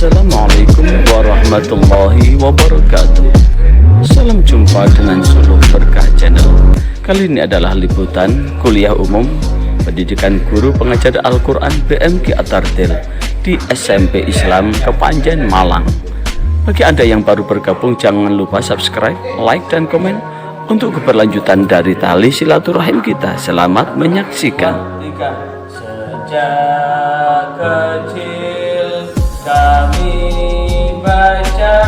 Assalamualaikum warahmatullahi wabarakatuh. Salam jumpa dengan Suluh Berkah Channel. Kali ini adalah liputan kuliah umum pendidikan guru pengajar Al-Quran BMK At-Tartil di SMP Islam Kepanjen Malang. Bagi Anda yang baru bergabung, jangan lupa subscribe, like, dan komen untuk keberlanjutan dari tali silaturahim kita. Selamat menyaksikan. Sejak kecil kami baca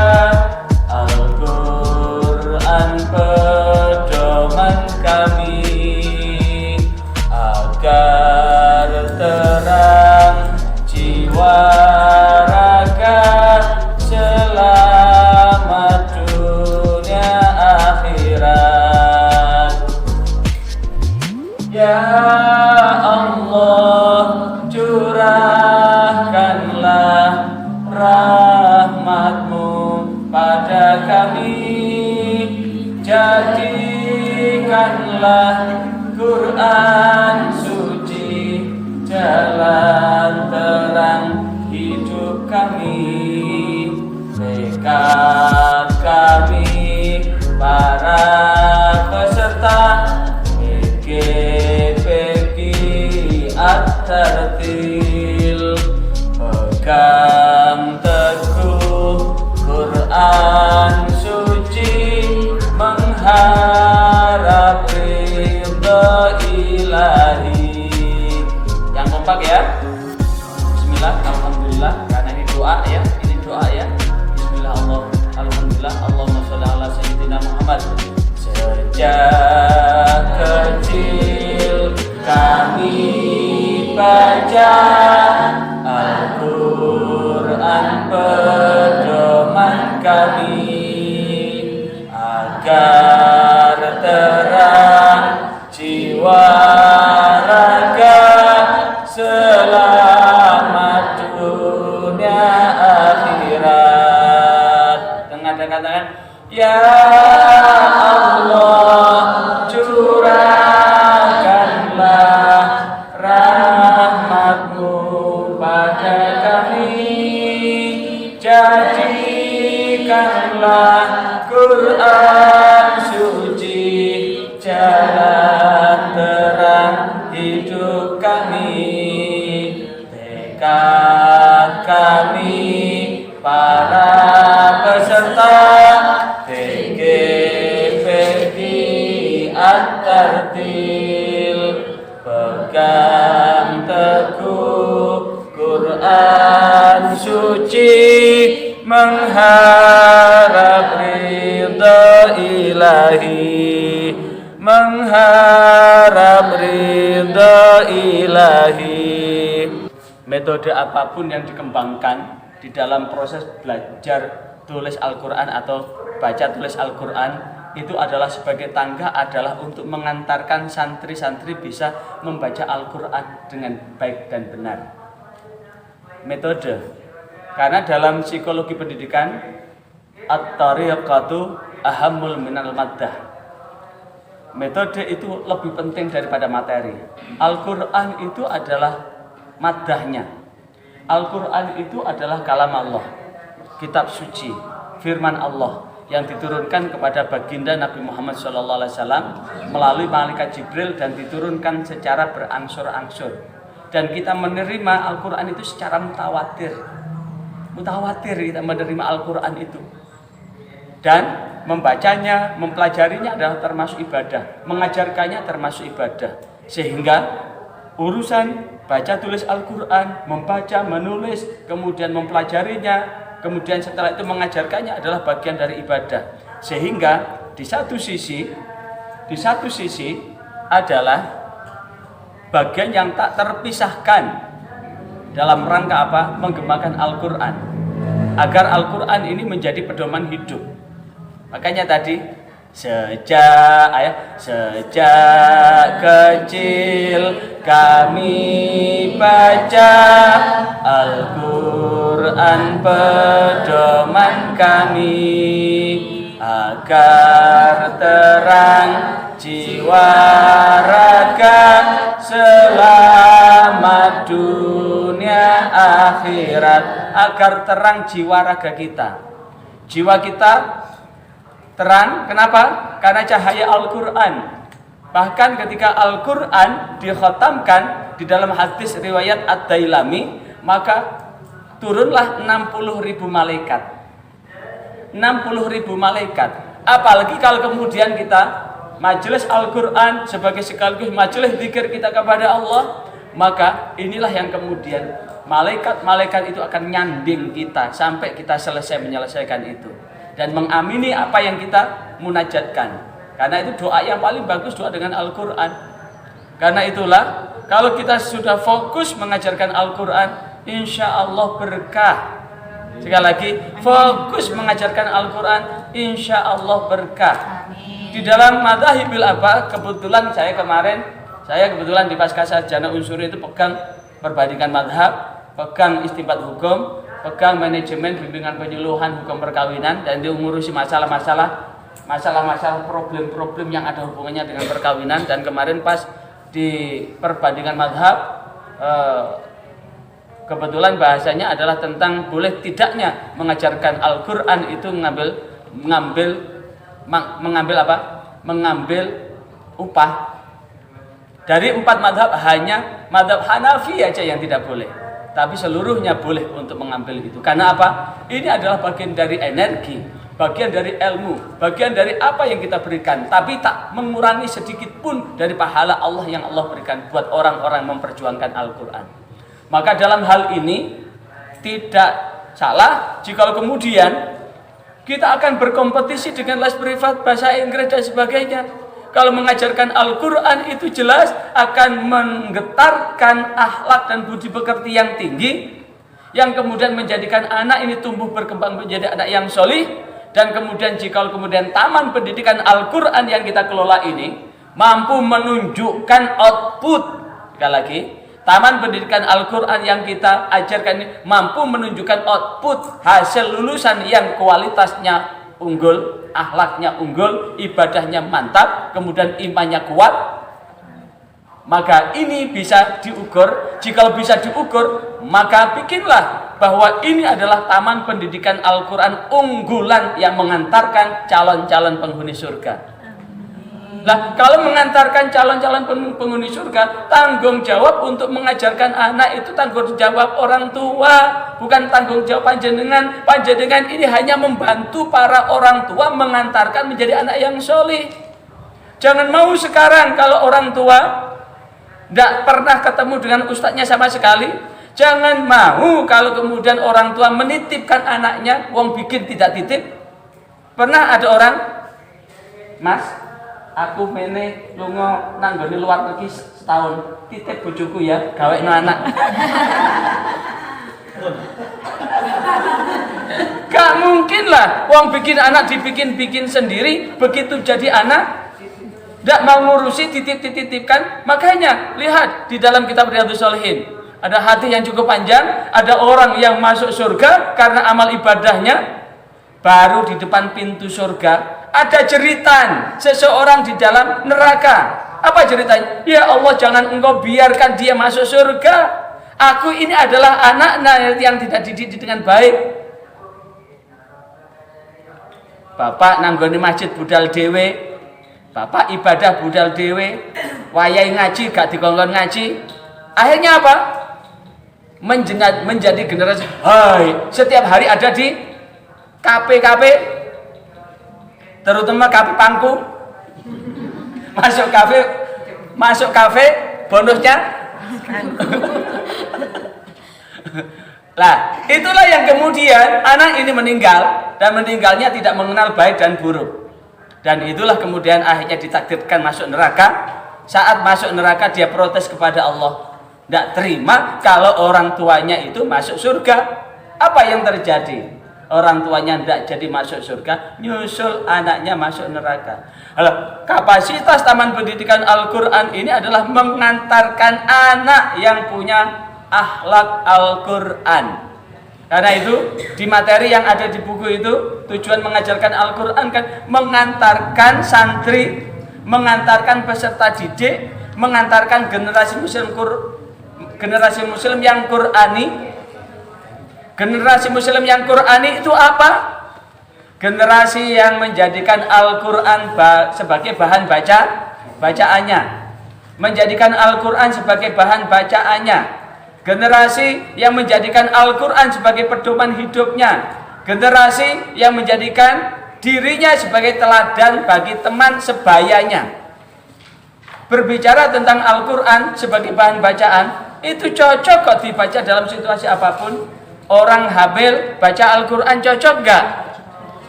Al-Quran, pedoman kami, agar terang jiwa raga, selamat dunia akhirat. Ya Allah, curahkanlah rahmat-Mu pada kami, jadikanlah Quran suci jalan terang hidup kami. Tekad kami para peserta At-Tartil, pegang teguh Quran suci, mengharap ridha ilahi. Yang kompak ya. Bismillah, alhamdulillah. Karena ini doa ya, Bismillah, alhamdulillah, Allahumma sholli ala sayyidina Muhammad. Sejak kecil kami baca Al-Quran, pedoman kami, agar terang jiwa raga, selamat dunia akhirat. Dengan katakan, ya Allah, curahkanlah rahmat-Mu pada kami, jadikanlah Quran suci jalan terang hidup kami. Tekad kami para peserta TGPD At-Tartil, pegang teguh Quran suci, mengharap ridha ilahi, mengharap ridha ilahi. Metode apapun yang dikembangkan di dalam proses belajar tulis Al-Quran atau baca tulis Al-Quran itu adalah sebagai tangga, adalah untuk mengantarkan santri-santri bisa membaca Al-Quran dengan baik dan benar. Metode, karena dalam psikologi pendidikan at-tariqatu ahammul minal maddah. Metode itu lebih penting daripada materi. Al-Quran itu adalah maddahnya. Al-Quran itu adalah kalam Allah, kitab suci, firman Allah yang diturunkan kepada baginda Nabi Muhammad SAW melalui malaikat Jibril dan diturunkan secara berangsur-angsur. Dan kita menerima Al-Quran itu secara mutawatir kita menerima Al-Quran itu. Dan membacanya, mempelajarinya adalah termasuk ibadah, mengajarkannya termasuk ibadah. Sehingga urusan baca tulis Al-Quran, membaca, menulis, kemudian mempelajarinya, kemudian setelah itu mengajarkannya adalah bagian dari ibadah. Sehingga di satu sisi adalah bagian yang tak terpisahkan dalam rangka apa? Mengembangkan Al-Quran, agar Al-Quran ini menjadi pedoman hidup. Makanya tadi sejak kecil kami baca Al-Quran, pedoman kami, agar terang jiwa raga, selamat dunia akhirat, agar terang jiwa raga kita. Jiwa kita terang, kenapa? Karena cahaya Al-Quran. Bahkan ketika Al-Quran dikhatamkan di dalam hadis riwayat Ad-Dailami, maka turunlah 60.000 malaikat. 60.000 malaikat. Apalagi kalau kemudian kita majelis Al-Quran sebagai sekaligus majelis zikir kita kepada Allah, maka inilah yang kemudian malaikat-malaikat itu akan nyanding kita sampai kita selesai menyelesaikan itu dan mengamini apa yang kita munajatkan. Karena itu doa yang paling bagus doa dengan Al-Quran. Karena itulah kalau kita sudah fokus mengajarkan Al-Quran, insya Allah berkah. Sekali lagi, fokus mengajarkan Al-Quran, insya Allah berkah. Di dalam madhahibil apa, kebetulan saya kebetulan di Pasca Sarjana Unsuri itu pegang perbandingan madhab, pegang istinbat hukum, pegang manajemen bimbingan penyuluhan hukum perkawinan, dan dia mengurusi masalah-masalah problem-problem yang ada hubungannya dengan perkawinan. Dan kemarin pas di perbandingan madhab, kebetulan bahasanya adalah tentang boleh tidaknya mengajarkan Al-Quran itu mengambil upah. Dari 4 madhab hanya madhab Hanafi aja yang tidak boleh, tapi seluruhnya boleh untuk mengambil itu. Karena apa? Ini adalah bagian dari energi, bagian dari ilmu, bagian dari apa yang kita berikan, tapi tak mengurangi sedikit pun dari pahala Allah yang Allah berikan buat orang-orang memperjuangkan Al-Quran. Maka dalam hal ini tidak salah jika kemudian kita akan berkompetisi dengan les privat bahasa Inggris dan sebagainya. Kalau mengajarkan Al-Quran itu jelas akan menggetarkan akhlak dan budi pekerti yang tinggi, yang kemudian menjadikan anak ini tumbuh berkembang menjadi anak yang solih. Dan kemudian jika kemudian taman pendidikan Al-Quran yang kita kelola ini mampu menunjukkan output, sekali lagi, taman pendidikan Al-Quran yang kita ajarkan ini mampu menunjukkan output hasil lulusan yang kualitasnya unggul, akhlaknya unggul, ibadahnya mantap, kemudian imannya kuat, maka ini bisa diukur. Jika bisa diukur, maka bikinlah bahwa ini adalah taman pendidikan Al-Quran unggulan yang mengantarkan calon-calon penghuni surga. Nah, kalau mengantarkan calon-calon penghuni surga, tanggung jawab untuk mengajarkan anak itu tanggung jawab orang tua, bukan tanggung jawab panjenengan. Panjenengan ini hanya membantu para orang tua mengantarkan menjadi anak yang solih. Jangan mau sekarang kalau orang tua tidak pernah ketemu dengan ustadznya sama sekali. Jangan mau kalau kemudian orang tua menitipkan anaknya, wong bikin tidak titip. Pernah ada orang, Mas, aku mene lunga nanggone luar negeri setahun, titip bojoku ya, gawekno anak. Gak mungkin lah, wong bikin anak dibikin-bikin sendiri, begitu jadi anak tidak mau ngurusi, titip-titipkan. Makanya lihat di dalam kitab Riyadhus Shalihin ada hadis yang cukup panjang. Ada orang yang masuk surga karena amal ibadahnya, baru di depan pintu surga ada jeritan seseorang di dalam neraka. Apa ceritanya? Ya Allah, jangan engkau biarkan dia masuk surga. Aku ini adalah anaknya yang tidak dididik dengan baik. Bapak nanggoni masjid budal dewe, bapak ibadah budal dewe, wayai ngaji gak dikongkon ngaji. Akhirnya apa? Menjadi generasi setiap hari ada di KP, terutama KP Pangku. Masuk kafe bonusnya. Lah, itulah yang kemudian anak ini meninggal, dan meninggalnya tidak mengenal baik dan buruk. Dan itulah kemudian akhirnya ditakdirkan masuk neraka. Saat masuk neraka dia protes kepada Allah, tidak terima kalau orang tuanya itu masuk surga. Apa yang terjadi? Orang tuanya tidak jadi masuk surga, nyusul anaknya masuk neraka. Kapasitas Taman Pendidikan Al-Quran ini adalah mengantarkan anak yang punya akhlak Al-Quran. Karena itu di materi yang ada di buku itu, tujuan mengajarkan Al-Quran kan mengantarkan santri, mengantarkan peserta didik, mengantarkan generasi muslim yang Qurani Generasi muslim yang Qur'ani itu apa? Generasi yang menjadikan Al-Quran sebagai bahan bacaannya, menjadikan Al-Quran sebagai bahan bacaannya. Generasi yang menjadikan Al-Quran sebagai pedoman hidupnya. Generasi yang menjadikan dirinya sebagai teladan bagi teman sebayanya. Berbicara tentang Al-Quran sebagai bahan bacaan, itu cocok kok dibaca dalam situasi apapun. Orang hamil baca Al-Quran cocok gak?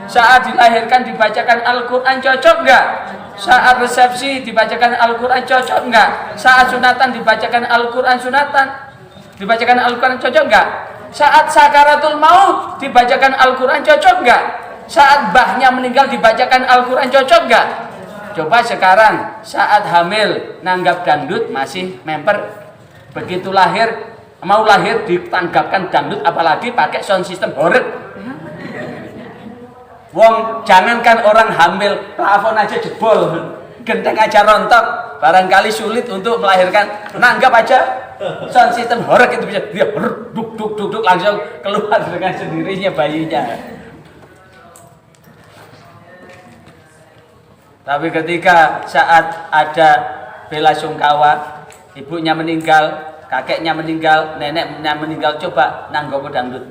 Saat dilahirkan dibacakan Al-Quran cocok gak? Saat resepsi dibacakan Al-Quran cocok gak? Saat sunatan dibacakan Al-Quran dibacakan Al-Quran cocok gak? Saat sakaratul maut dibacakan Al-Quran cocok gak? Saat mbahnya meninggal dibacakan Al-Quran cocok gak? Coba sekarang saat hamil nanggap dangdut masih memper. Begitu mau lahir ditanggapkan dangdut, apalagi pakai sound system horeg. Wong jangankan orang hamil, plafon aja jebol, genteng aja rontok, barangkali sulit untuk melahirkan. Nanggap aja sound system horeg itu bisa dia duk duk duk duk langsung keluar dengan sendirinya bayinya. Tapi ketika saat ada bela sungkawa, ibunya meninggal, kakeknya meninggal, neneknya meninggal, coba nanggap dangdut.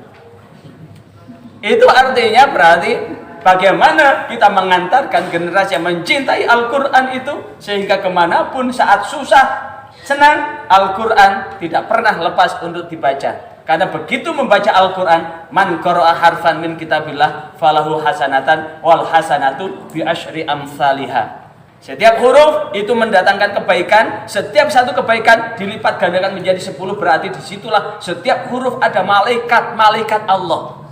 Itu artinya berarti bagaimana kita mengantarkan generasi yang mencintai Al-Quran itu, sehingga kemanapun saat susah, senang, Al-Quran tidak pernah lepas untuk dibaca. Karena begitu membaca Al-Quran, man qara'a harfan min kitabillah falahu hasanatan wal hasanatu bi asyri amsalihah. Setiap huruf itu mendatangkan kebaikan, setiap satu kebaikan dilipat gandakan menjadi 10, berarti disitulah setiap huruf ada malaikat Allah.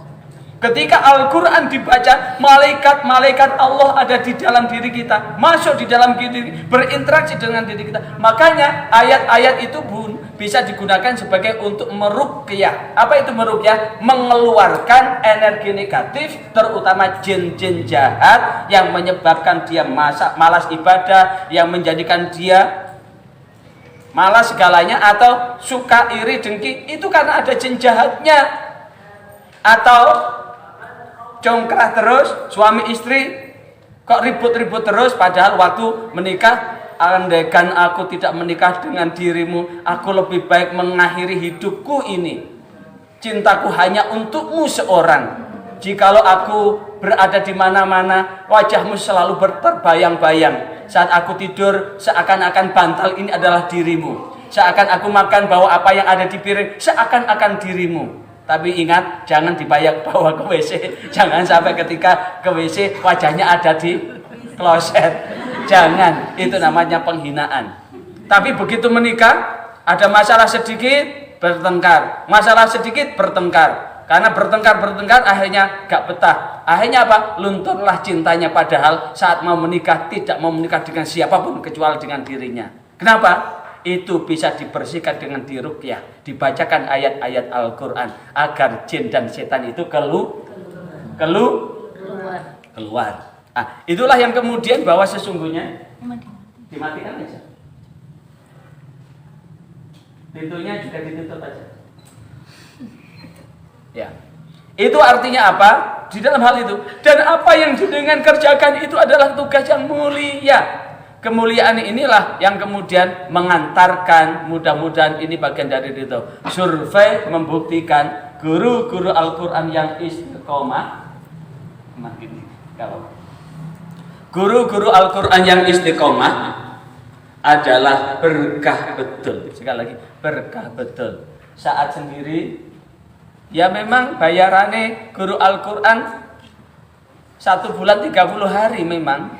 Ketika Al-Quran dibaca, malaikat Allah ada di dalam diri kita, masuk di dalam diri, berinteraksi dengan diri kita. Makanya ayat-ayat itu pun bisa digunakan sebagai untuk meruqyah. Apa itu meruqyah? Mengeluarkan energi negatif, terutama jin-jin jahat yang menyebabkan dia malas ibadah, yang menjadikan dia malas segalanya, atau suka iri dengki, itu karena ada jin jahatnya. Atau congkrah terus, suami istri kok ribut-ribut terus, padahal waktu menikah, andaikan aku tidak menikah dengan dirimu, aku lebih baik mengakhiri hidupku ini. Cintaku hanya untukmu seorang. Jikalau aku berada di mana-mana, wajahmu selalu terbayang-bayang. Saat aku tidur, seakan-akan bantal ini adalah dirimu. Seakan aku makan, bawa apa yang ada di piring, seakan-akan dirimu. Tapi ingat, jangan bawa ke WC. Jangan sampai ketika ke WC wajahnya ada di kloset. Jangan, itu namanya penghinaan. Tapi begitu menikah, ada masalah sedikit bertengkar, masalah sedikit bertengkar. Karena bertengkar akhirnya gak betah. Akhirnya apa? Lunturlah cintanya, padahal saat mau menikah tidak mau menikah dengan siapapun kecuali dengan dirinya. Kenapa? Itu bisa dibersihkan dengan diruqyah, dibacakan ayat-ayat Al-Quran agar jin dan setan itu keluar. Itulah yang kemudian bahwa sesungguhnya dimatikan aja, pintunya juga ditutup aja. Ya, itu artinya apa di dalam hal itu? Dan apa yang dengan kerjakan itu adalah tugas yang mulia. Kemuliaan inilah yang kemudian mengantarkan, mudah-mudahan ini bagian dari itu. Survei membuktikan guru-guru Al-Quran yang istiqomah, guru-guru Al-Quran yang istiqomah adalah berkah betul. Sekali lagi, berkah betul. Saat sendiri, ya memang bayarannya guru Al-Quran 1 bulan 30 hari memang.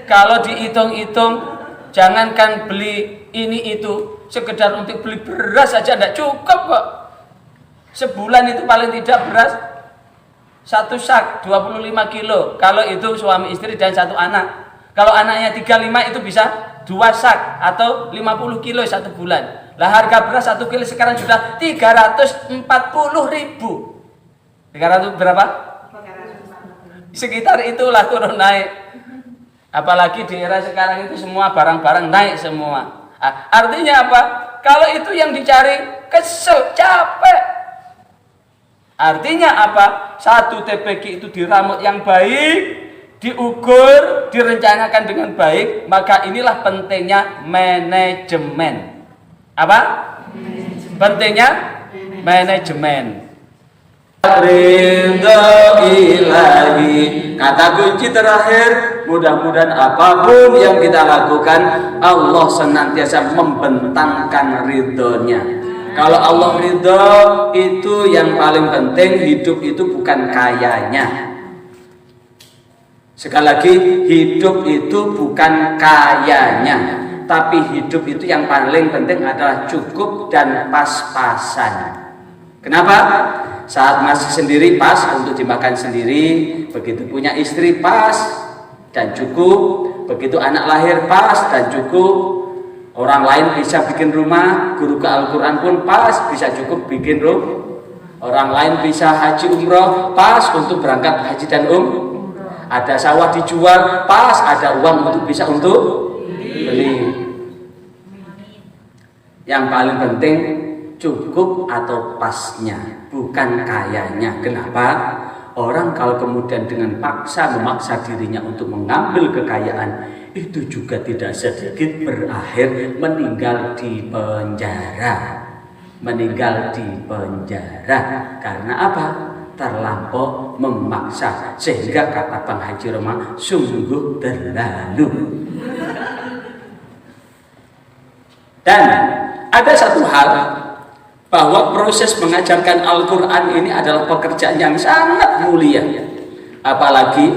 Kalau dihitung-hitung, jangankan beli ini itu, sekedar untuk beli beras saja tidak cukup kok. Sebulan itu paling tidak beras 1 sak 25 kilo. Kalau itu suami istri dan 1 anak. Kalau anaknya 35 itu bisa 2 sak atau 50 kilo 1 bulan. Lah harga beras 1 kilo sekarang sudah 340.000. 300 berapa? Sekitar itulah turun naik. Apalagi di era sekarang itu semua barang-barang naik semua. Artinya apa? Kalau itu yang dicari, kesel, capek. Artinya apa? Satu TPQ itu diramu yang baik, diukur, direncanakan dengan baik, maka inilah pentingnya manajemen. Apa? Pentingnya manajemen. Ridho ilahi. Kata kunci terakhir, mudah-mudahan apapun yang kita lakukan, Allah senantiasa membentangkan ridhonya. Kalau Allah ridho, itu yang paling penting. Hidup itu bukan kayanya. Sekali lagi, hidup itu bukan kayanya, tapi hidup itu yang paling penting adalah cukup dan pas-pasan. Kenapa? Saat masih sendiri pas untuk dimakan sendiri, begitu punya istri pas dan cukup, begitu anak lahir pas dan cukup, orang lain bisa bikin rumah, guru ke Al-Quran pun pas, bisa cukup bikin rumah, orang lain bisa haji umroh pas untuk berangkat haji dan ada sawah dijual pas, ada uang untuk bisa untuk beli. Yang paling penting cukup atau pasnya, bukan kayanya. Kenapa? Orang kalau kemudian dengan memaksa dirinya untuk mengambil kekayaan, itu juga tidak sedikit berakhir meninggal di penjara. Meninggal di penjara karena apa? Terlampau memaksa, sehingga kata Bang Haji Roma, sungguh terlalu. Dan ada satu hal, bahwa proses mengajarkan Al-Quran ini adalah pekerjaan yang sangat mulia. Apalagi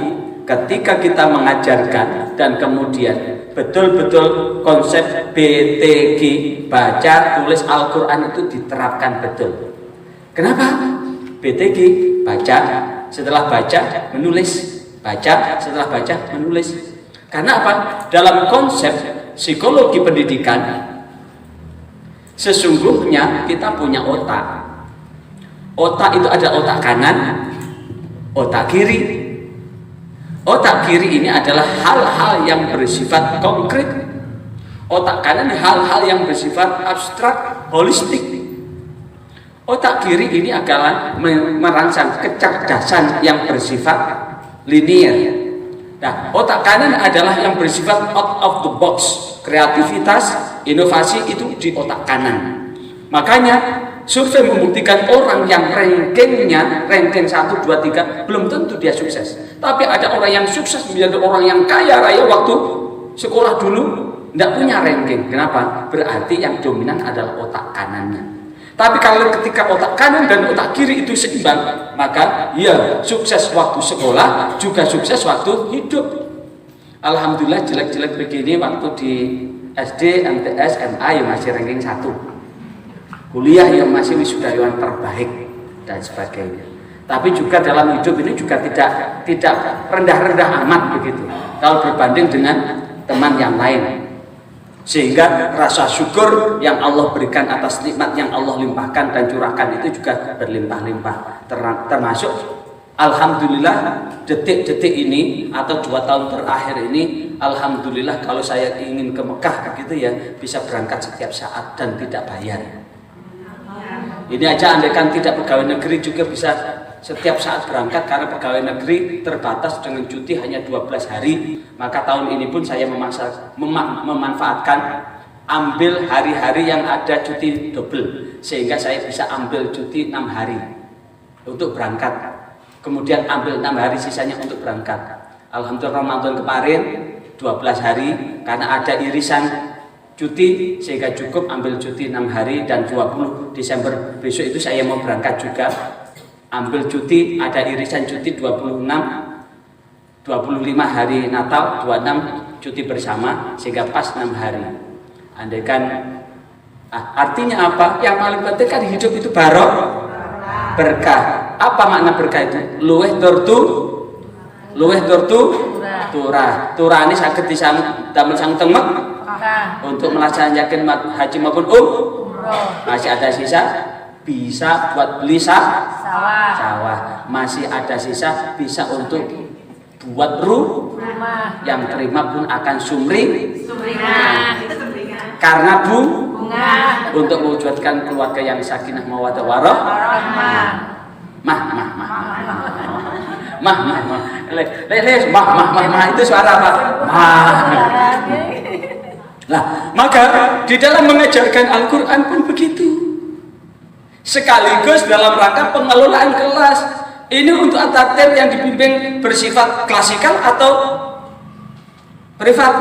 ketika kita mengajarkan dan kemudian betul-betul konsep BTG, baca tulis Al-Quran itu diterapkan betul. Kenapa? BTG, baca, setelah baca menulis, baca, setelah baca menulis. Karena apa? Dalam konsep psikologi pendidikan, sesungguhnya kita punya otak. Otak itu ada otak kanan, otak kiri. Otak kiri ini adalah hal-hal yang bersifat konkret. Otak kanan hal-hal yang bersifat abstrak, holistik. Otak kiri ini adalah merangsang kecerdasan yang bersifat linier. Nah, otak kanan adalah yang bersifat out of the box, kreativitas, inovasi itu di otak kanan. Makanya survei membuktikan orang yang ranking 1, 2, 3 belum tentu dia sukses. Tapi ada orang yang sukses menjadi orang yang kaya raya waktu sekolah dulu tidak punya ranking. Kenapa? Berarti yang dominan adalah otak kanannya. Tapi kalau ketika otak kanan dan otak kiri itu seimbang, maka ya sukses waktu sekolah, juga sukses waktu hidup. Alhamdulillah jelek-jelek begini waktu di SD, MTS, MA yang masih ranking 1. Kuliah yang masih wisudawan terbaik dan sebagainya. Tapi juga dalam hidup ini juga tidak rendah-rendah amat begitu. Kalau berbanding dengan teman yang lain. Sehingga rasa syukur yang Allah berikan atas nikmat yang Allah limpahkan dan curahkan itu juga berlimpah-limpah. Termasuk alhamdulillah detik-detik ini atau 2 tahun terakhir ini, alhamdulillah kalau saya ingin ke Mekah begitu ya, bisa berangkat setiap saat dan tidak bayar. Ini aja andaikan tidak pegawai negeri juga bisa setiap saat berangkat, karena pegawai negeri terbatas dengan cuti hanya 12 hari. Maka tahun ini pun saya memanfaatkan ambil hari-hari yang ada cuti double, sehingga saya bisa ambil cuti 6 hari untuk berangkat, kemudian ambil 6 hari sisanya untuk berangkat. Alhamdulillah Ramadan kemarin 12 hari karena ada irisan cuti, sehingga cukup ambil cuti 6 hari. Dan 20 Desember besok itu saya mau berangkat juga, ambil cuti, ada irisan cuti 26, 25 hari Natal, 26 cuti bersama, sehingga pas 6 hari. Andaikan artinya apa? Yang paling penting kan hidup itu berkah. Apa makna berkah itu? Luweh dortu turah. Turah ini saged damel sang temek untuk melaksanakan haji maupun masih ada sisa, bisa buat beli sawah. Masih ada sisa, bisa untuk buat rumah. Yang terima pun akan sumringah karena bunga. untuk mewujudkan keluarga yang sakinah mawaddah warahmah. Mah itu suara apa? Lah, maka di dalam mengajarkan Al-Qur'an pun begitu. Sekaligus dalam rangka pengelolaan kelas. Ini untuk atlet yang dibimbing bersifat klasikal atau privat?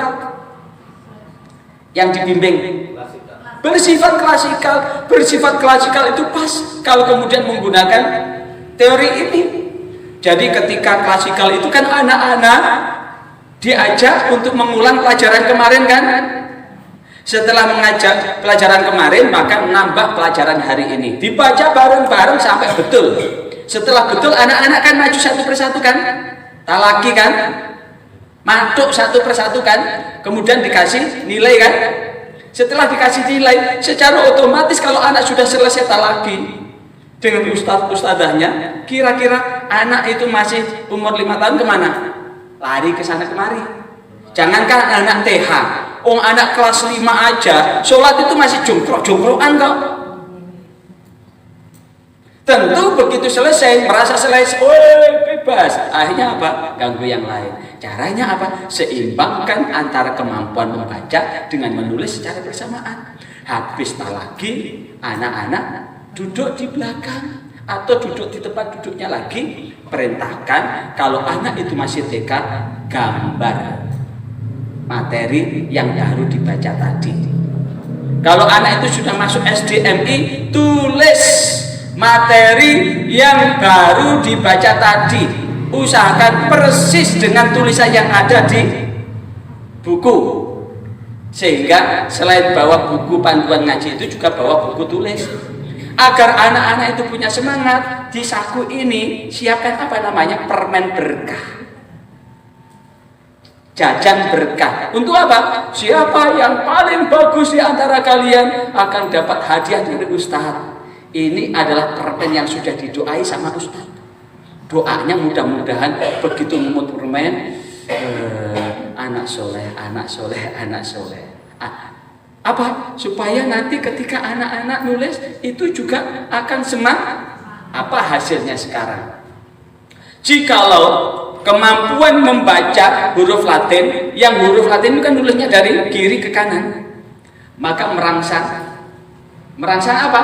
Yang dibimbing bersifat klasikal. Bersifat klasikal itu pas kalau kemudian menggunakan teori ini. Jadi ketika klasikal itu kan anak-anak diajak untuk mengulang pelajaran kemarin kan. Setelah mengajak pelajaran kemarin, maka nambah pelajaran hari ini. Dibaca bareng-bareng sampai betul. Setelah betul, anak-anak kan maju satu persatu kan? Talaki kan? Masuk satu persatu kan? Kemudian dikasih nilai kan? Setelah dikasih nilai, secara otomatis kalau anak sudah selesai talaki dengan ustadz-ustadzahnya, kira-kira anak itu masih umur 5 tahun kemana? Lari ke sana kemari. Jangankan anak TH, anak kelas 5 aja, sholat itu masih jongkrok-jongkrokan kok. Tentu begitu selesai, merasa selesai, bebas. Akhirnya apa? Ganggu yang lain. Caranya apa? Seimbangkan antara kemampuan membaca dengan menulis secara bersamaan. Habis talaki, anak-anak duduk di belakang atau duduk di tempat duduknya lagi. Perintahkan kalau anak itu masih TK, gambar materi yang baru dibaca tadi. Kalau anak itu sudah masuk SDMI, tulis materi yang baru dibaca tadi. Usahakan persis dengan tulisan yang ada di buku. Sehingga selain bawa buku panduan ngaji itu juga bawa buku tulis. Agar anak-anak itu punya semangat, di saku ini siapkan apa namanya? Permen berkah. Jajan berkah. Untuk apa? Siapa yang paling bagus di antara kalian akan dapat hadiah dari Ustadz. Ini adalah permen yang sudah didoai sama Ustadz. Doanya mudah-mudahan begitu memut permen, anak soleh, anak soleh, anak soleh. Apa? Supaya nanti ketika anak-anak nulis itu juga akan semangat. Apa hasilnya sekarang? Jikalau kemampuan membaca huruf Latin, yang huruf Latin itu kan nulisnya dari kiri ke kanan, maka merangsang apa?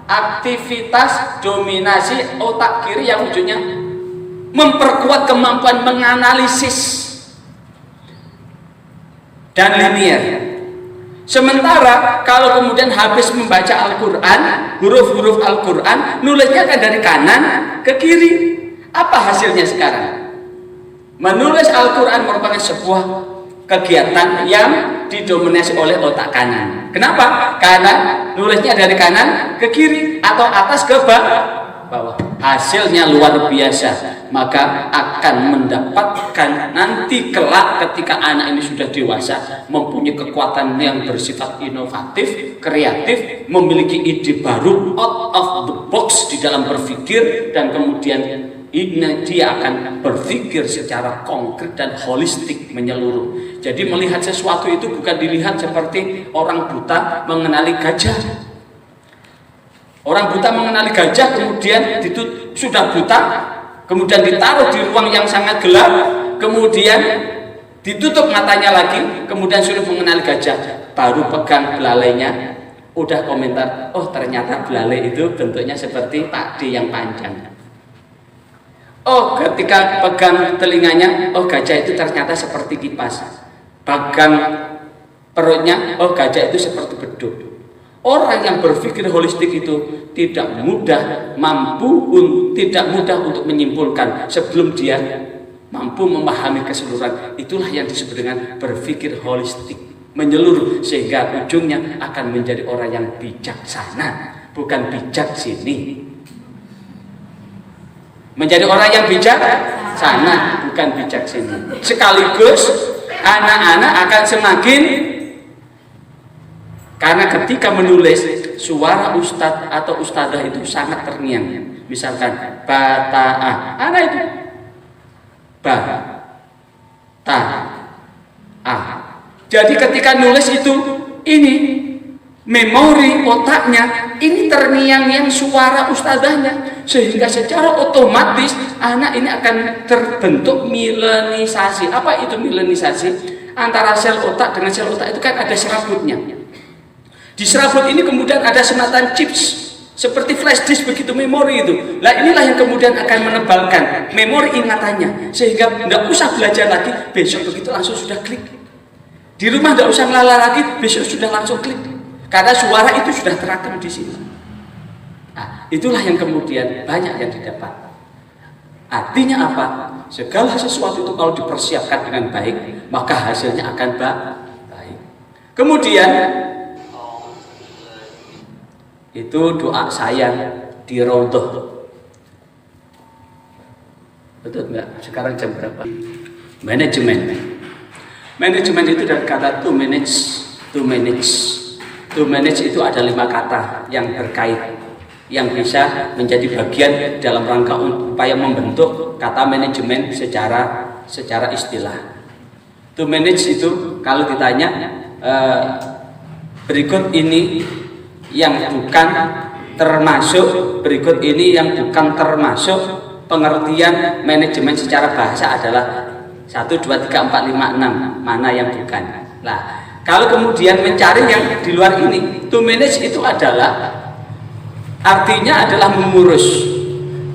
Aktivitas dominasi otak kiri yang wujudnya memperkuat kemampuan menganalisis dan linier. Sementara kalau kemudian habis membaca Al-Quran, huruf-huruf Al-Quran nulisnya kan dari kanan ke kiri. Apa hasilnya sekarang? Menulis Al-Quran merupakan sebuah kegiatan yang didominasi oleh otak kanan. Kenapa? Karena nulisnya dari kanan ke kiri atau atas ke bawah. Hasilnya luar biasa. Maka akan mendapatkan nanti kelak ketika anak ini sudah dewasa, mempunyai kekuatan yang bersifat inovatif, kreatif, memiliki ide baru, out of the box di dalam berpikir, dan kemudian dia akan berpikir secara konkret dan holistik menyeluruh. Jadi melihat sesuatu itu bukan dilihat seperti orang buta mengenali gajah. Orang buta mengenali gajah, kemudian sudah buta, kemudian ditaruh di ruang yang sangat gelap, kemudian ditutup matanya lagi, kemudian sudah mengenali gajah, baru pegang belalainya, udah komentar, oh ternyata belalai itu bentuknya seperti pakde yang panjang. Oh, ketika pegang telinganya, oh gajah itu ternyata seperti kipas. Pegang perutnya, oh gajah itu seperti beduk. Orang yang berpikir holistik itu tidak mudah untuk menyimpulkan sebelum dia mampu memahami keseluruhan. Itulah yang disebut dengan berpikir holistik, menyeluruh, sehingga ujungnya akan menjadi orang yang bijaksana, bukan bijak sini. Menjadi orang yang bijaksana, bukan bijak sini. Sekaligus anak-anak akan semakin, karena ketika menulis suara ustadz atau ustadzah itu sangat terngiang. Misalkan bata'ah, anak itu ba-ta-ah. Jadi ketika nulis itu ini memori otaknya ini terngiang-ngiang suara ustazahnya, sehingga secara otomatis anak ini akan terbentuk milenisasi. Apa itu milenisasi? Antara sel otak dengan sel otak itu kan ada serabutnya. Di serabut ini kemudian ada semacam chips seperti flash disk begitu, memori itu. Nah inilah yang kemudian akan menebalkan memori ingatannya, sehingga tidak usah belajar lagi, besok begitu langsung sudah klik. Di rumah tidak usah ngelala lagi, besok sudah langsung klik. Karena suara itu sudah terekam di sini. Nah, itulah yang kemudian banyak yang didapat. Artinya apa? Segala sesuatu itu kalau dipersiapkan dengan baik, maka hasilnya akan baik. Kemudian itu doa saya di Raudhah. Betul enggak? Sekarang jam berapa? Manajemen itu dari kata to manage. To manage itu ada 5 kata yang terkait, yang bisa menjadi bagian dalam rangka upaya membentuk kata manajemen secara istilah. To manage itu kalau ditanya berikut ini yang bukan termasuk, berikut ini yang bukan termasuk, pengertian manajemen secara bahasa adalah 1, 2, 3, 4, 5, 6, mana yang bukan. Nah, kalau kemudian mencari yang di luar ini, to manage itu adalah artinya adalah mengurus,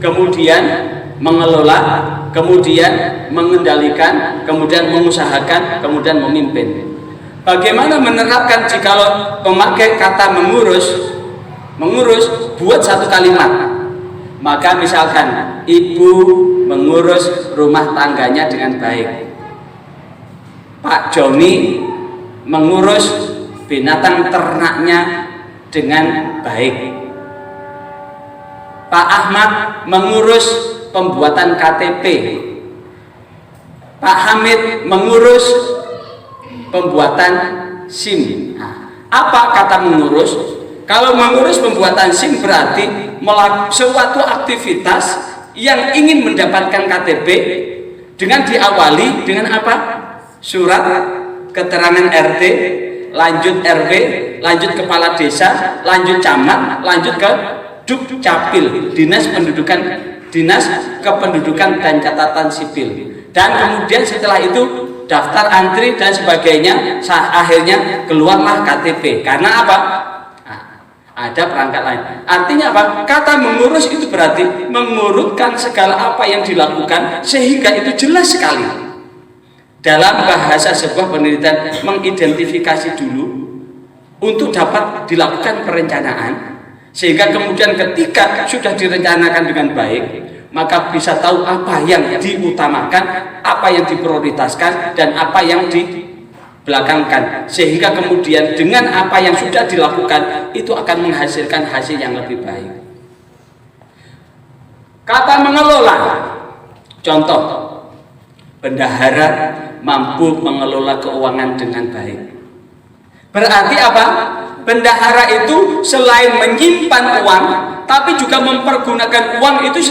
kemudian mengelola, kemudian mengendalikan, kemudian mengusahakan, kemudian memimpin. Bagaimana menerapkan jikalau memakai kata mengurus buat satu kalimat? Maka misalkan ibu mengurus rumah tangganya dengan baik, Pak Joni mengurus binatang ternaknya dengan baik, Pak Ahmad mengurus pembuatan KTP, Pak Hamid mengurus pembuatan SIM. Nah, apa kata mengurus? Kalau mengurus pembuatan SIM berarti suatu aktivitas yang ingin mendapatkan KTP dengan diawali dengan apa? Surat keterangan RT, lanjut RW, lanjut kepala desa, lanjut camat, lanjut ke Dukcapil, Dinas Kependudukan dan Catatan Sipil. Dan kemudian setelah itu daftar antri dan sebagainya, akhirnya keluarlah KTP. Karena apa? Ada perangkat lain. Artinya apa? Kata mengurus itu berarti mengurutkan segala apa yang dilakukan sehingga itu jelas sekali. Dalam bahasa sebuah penelitian, mengidentifikasi dulu untuk dapat dilakukan perencanaan, sehingga kemudian ketika sudah direncanakan dengan baik, maka bisa tahu apa yang diutamakan, apa yang diprioritaskan, dan apa yang dibelakangkan, sehingga kemudian dengan apa yang sudah dilakukan itu akan menghasilkan hasil yang lebih baik. Kata mengelola, contoh, bendahara mampu mengelola keuangan dengan baik. Berarti apa? Bendahara itu selain menyimpan uang, tapi juga mempergunakan uang itu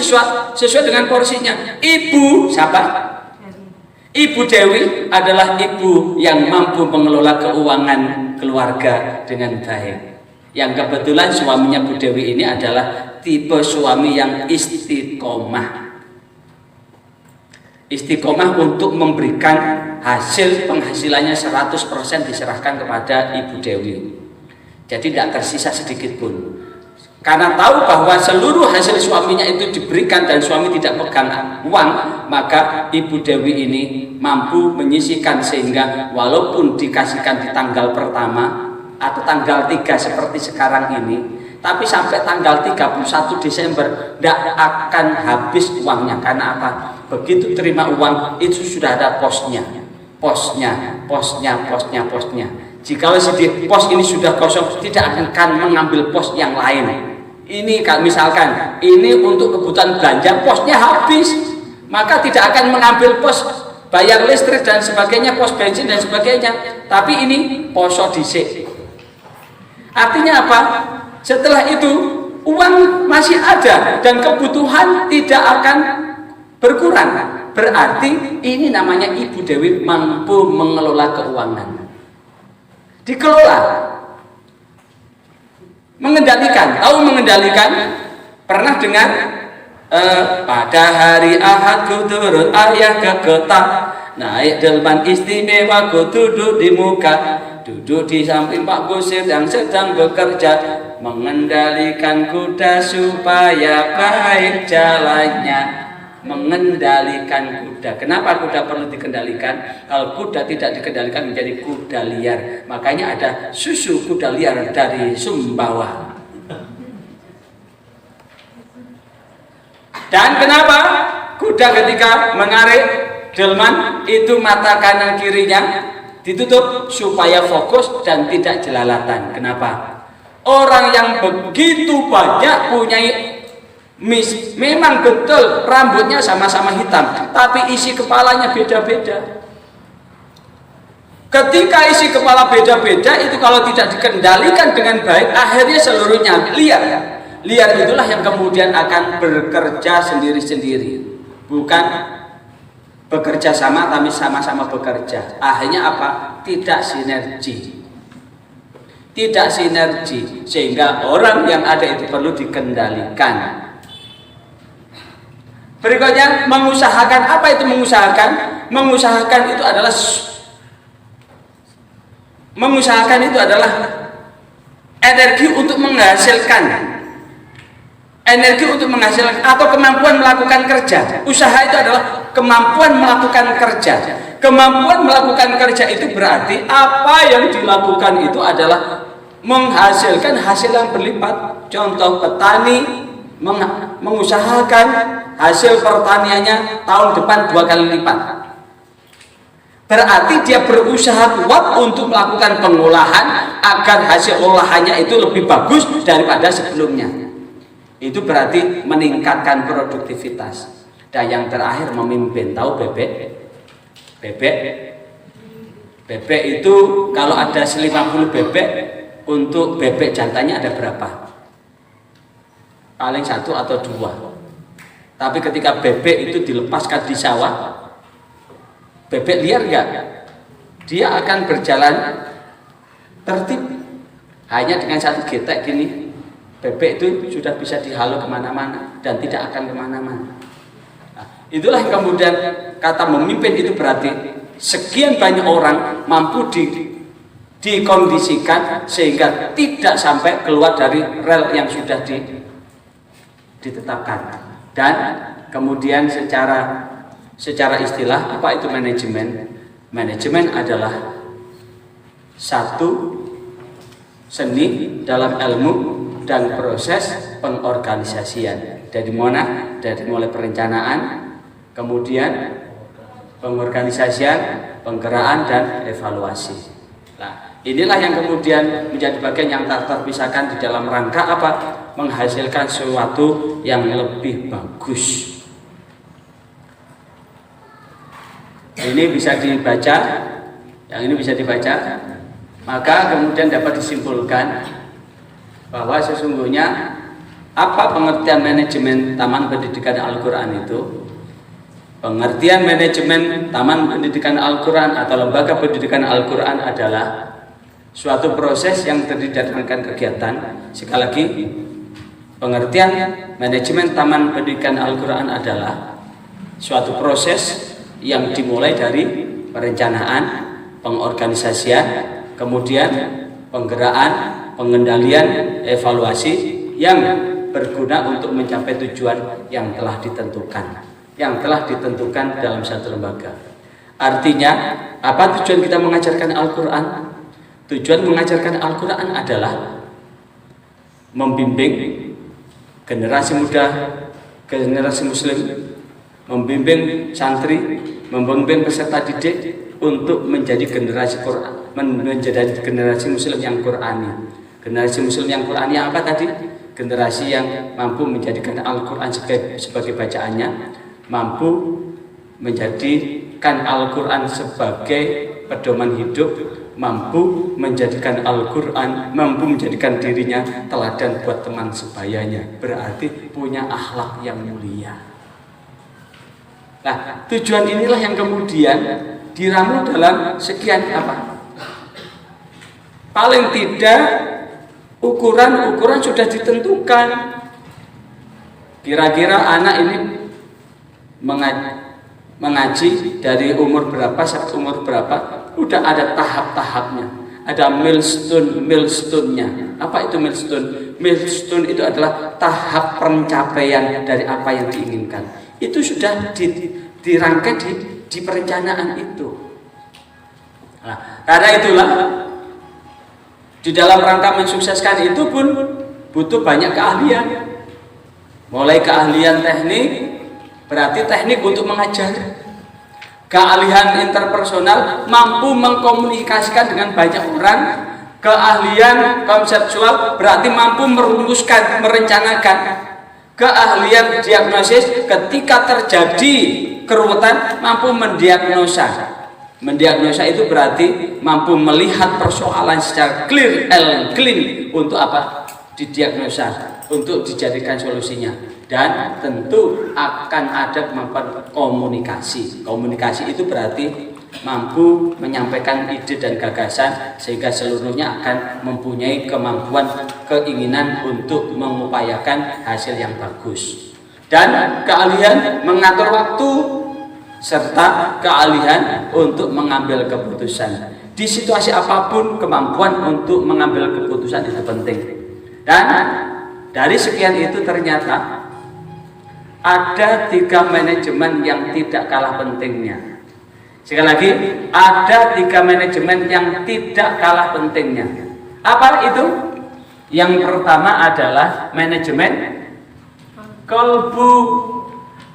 sesuai dengan porsinya. Ibu siapa? Ibu Dewi adalah ibu yang mampu mengelola keuangan keluarga dengan baik. Yang kebetulan suaminya Bu Dewi ini adalah tipe suami yang istiqomah. Istiqomah untuk memberikan hasil penghasilannya 100% diserahkan kepada Ibu Dewi. Jadi tidak tersisa sedikit pun. Karena tahu bahwa seluruh hasil suaminya itu diberikan dan suami tidak pegang uang, maka Ibu Dewi ini mampu menyisihkan sehingga walaupun dikasihkan di tanggal pertama atau tanggal 3 seperti sekarang ini, tapi sampai tanggal 31 Desember tidak akan habis uangnya. Karena apa? Begitu terima uang itu sudah ada posnya. Jika pos ini sudah kosong, tidak akan mengambil pos yang lain. Ini misalkan ini untuk kebutuhan belanja, posnya habis, maka tidak akan mengambil pos bayar listrik dan sebagainya, pos bensin dan sebagainya. Tapi ini poso dhisik. Artinya apa? Setelah itu uang masih ada dan kebutuhan tidak akan berkurang. Berarti ini namanya Ibu Dewi mampu mengelola keuangan. Dikelola. Mengendalikan, tahu mengendalikan? Pernah dengar? Pada hari Ahad ku turut ayah ke kota, naik delman istimewa ku duduk di muka, duduk di samping Pak Kusir yang sedang bekerja, mengendalikan kuda supaya baik jalannya. Mengendalikan kuda. Kenapa kuda perlu dikendalikan? Kalau kuda tidak dikendalikan menjadi kuda liar. Makanya ada susu kuda liar dari Sumbawa. Dan kenapa kuda ketika menarik delman itu mata kanan kirinya ditutup supaya fokus dan tidak jelalatan. Kenapa? Orang yang begitu banyak punya memang betul rambutnya sama-sama hitam, tapi isi kepalanya beda-beda. Ketika isi kepala beda-beda itu kalau tidak dikendalikan dengan baik, akhirnya seluruhnya liar. Liar itulah yang kemudian akan bekerja sendiri-sendiri, bukan bekerja sama tapi sama-sama bekerja. Akhirnya apa? Tidak sinergi. Tidak sinergi, sehingga orang yang ada itu perlu dikendalikan. Berikutnya, mengusahakan. Apa itu mengusahakan? Mengusahakan itu adalah energi untuk menghasilkan. Energi untuk menghasilkan atau kemampuan melakukan kerja. Usaha itu adalah kemampuan melakukan kerja. Kemampuan melakukan kerja itu berarti apa yang dilakukan itu adalah menghasilkan hasil yang berlipat. Contoh petani mengusahakan hasil pertaniannya tahun depan 2 kali lipat. Berarti dia berusaha kuat untuk melakukan pengolahan agar hasil olahannya itu lebih bagus daripada sebelumnya. Itu berarti meningkatkan produktivitas. Dan yang terakhir memimpin. Tahu bebek? Bebek itu kalau ada 50 bebek, untuk bebek jantannya ada berapa? Paling 1 atau 2. Tapi ketika bebek itu dilepaskan di sawah, bebek liar enggak? Dia akan berjalan tertib. Hanya dengan 1 getek gini, bebek itu sudah bisa dihalau kemana-mana dan tidak akan kemana-mana. Nah, itulah yang kemudian kata memimpin itu berarti sekian banyak orang mampu dikondisikan sehingga tidak sampai keluar dari rel yang sudah ditetapkan. Dan kemudian secara istilah, apa itu manajemen? Manajemen adalah satu seni dalam ilmu dan proses pengorganisasian. Dari mana? Dari mulai perencanaan, kemudian pengorganisasian, penggeraan dan evaluasi. Nah, inilah yang kemudian menjadi bagian yang terpisahkan di dalam rangka apa? Menghasilkan sesuatu yang lebih bagus. Ini bisa dibaca, yang ini bisa dibaca, maka kemudian dapat disimpulkan bahwa sesungguhnya apa pengertian manajemen Taman Pendidikan Al-Quran itu? Pengertian manajemen Taman Pendidikan Al-Quran atau Lembaga Pendidikan Al-Quran adalah suatu proses yang terdiri dari rangkaian kegiatan. Sekali lagi, pengertian manajemen Taman Pendidikan Al-Quran adalah suatu proses yang dimulai dari perencanaan, pengorganisasian, kemudian penggeraan, pengendalian, evaluasi yang berguna untuk mencapai tujuan yang telah ditentukan dalam satu lembaga. Artinya, apa tujuan kita mengajarkan Al-Quran? Tujuan mengajarkan Al-Quran adalah membimbing generasi muda, generasi muslim, membimbing santri, membimbing peserta didik untuk menjadi generasi Quran, menjadi generasi muslim yang Qurani. Generasi muslim yang Qurani apa tadi? Generasi yang mampu menjadikan Al-Quran sebagai bacaannya, mampu menjadikan Al-Quran sebagai pedoman hidup, mampu menjadikan Al-Quran, mampu menjadikan dirinya teladan buat teman sebayanya. Berarti punya akhlak yang mulia. Nah, tujuan inilah yang kemudian diramu dalam sekian apa? Paling tidak ukuran sudah ditentukan. Kira-kira anak ini mengaji dari umur berapa sampai umur berapa, udah ada tahap-tahapnya, ada milestone-nya. Apa itu milestone? Milestone itu adalah tahap pencapaian dari apa yang diinginkan. Itu sudah dirangkai di perencanaan itu. Nah, karena itulah di dalam rangka mensukseskan itu pun butuh banyak keahlian. Mulai keahlian teknik, berarti teknik untuk mengajar. Keahlian interpersonal, mampu mengkomunikasikan dengan banyak orang. Keahlian konseptual, berarti mampu merumuskan, merencanakan. Keahlian diagnosis, ketika terjadi keruwetan, mampu mendiagnosa. Mendiagnosa itu berarti mampu melihat persoalan secara clear and clean untuk apa? Didiagnosa, untuk dijadikan solusinya. Dan tentu akan ada kemampuan komunikasi. Komunikasi itu berarti mampu menyampaikan ide dan gagasan sehingga seluruhnya akan mempunyai kemampuan, keinginan untuk mengupayakan hasil yang bagus. Dan keahlian mengatur waktu serta keahlian untuk mengambil keputusan. Di situasi apapun kemampuan untuk mengambil keputusan itu penting. Dan dari sekian itu ternyata ada 3 manajemen yang tidak kalah pentingnya. Sekali lagi, ada 3 manajemen yang tidak kalah pentingnya. Apa itu? Yang pertama adalah manajemen kalbu,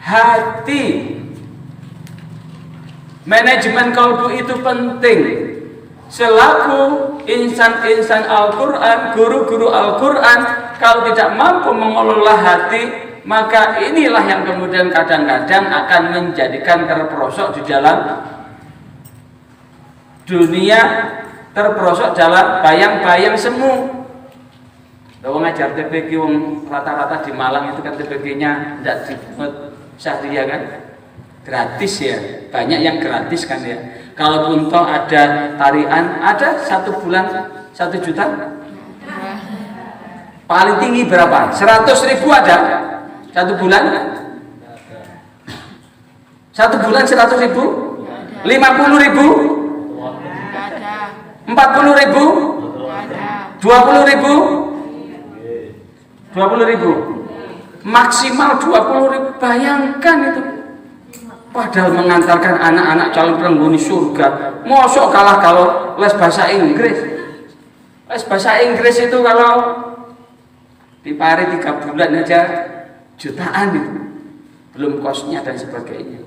hati. Manajemen kalbu itu penting. Selaku insan-insan Al-Quran, guru-guru Al-Quran, kalau tidak mampu mengelola hati, maka inilah yang kemudian kadang-kadang akan menjadikan terperosok di dalam dunia, terperosok dalam bayang-bayang semu. Kalau ngajar TPQ rata-rata di Malang itu kan TPQ-nya tidak dipungut syahriah kan, gratis ya, banyak yang gratis kan ya. Kalaupun toh ada tarian, ada 1 bulan 1 juta, paling tinggi berapa? 100.000 ada 1 bulan? 1 bulan 100.000? 50.000? 40.000? 20.000? 20.000? Maksimal 20.000. Bayangkan itu. Padahal mengantarkan anak-anak calon penghuni surga, mosok kalah kalau les bahasa Inggris. Les bahasa Inggris itu kalau dipari 3 bulan aja jutaan itu, belum kosnya dan sebagainya.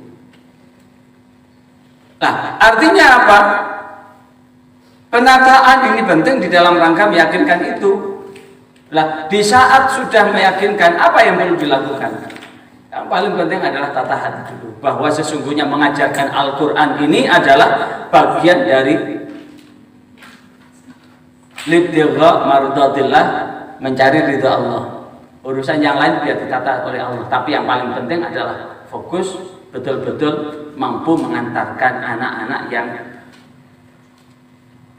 Nah, artinya apa? Penataan ini penting di dalam rangka meyakinkan itu. Nah, di saat sudah meyakinkan, apa yang perlu dilakukan? Yang paling penting adalah tata hati dulu, bahwa sesungguhnya mengajarkan Al-Quran ini adalah bagian dari libtigha mardatillah, mencari ridha Allah. Urusan yang lain biar ditata oleh Allah, tapi yang paling penting adalah fokus betul-betul mampu mengantarkan anak-anak yang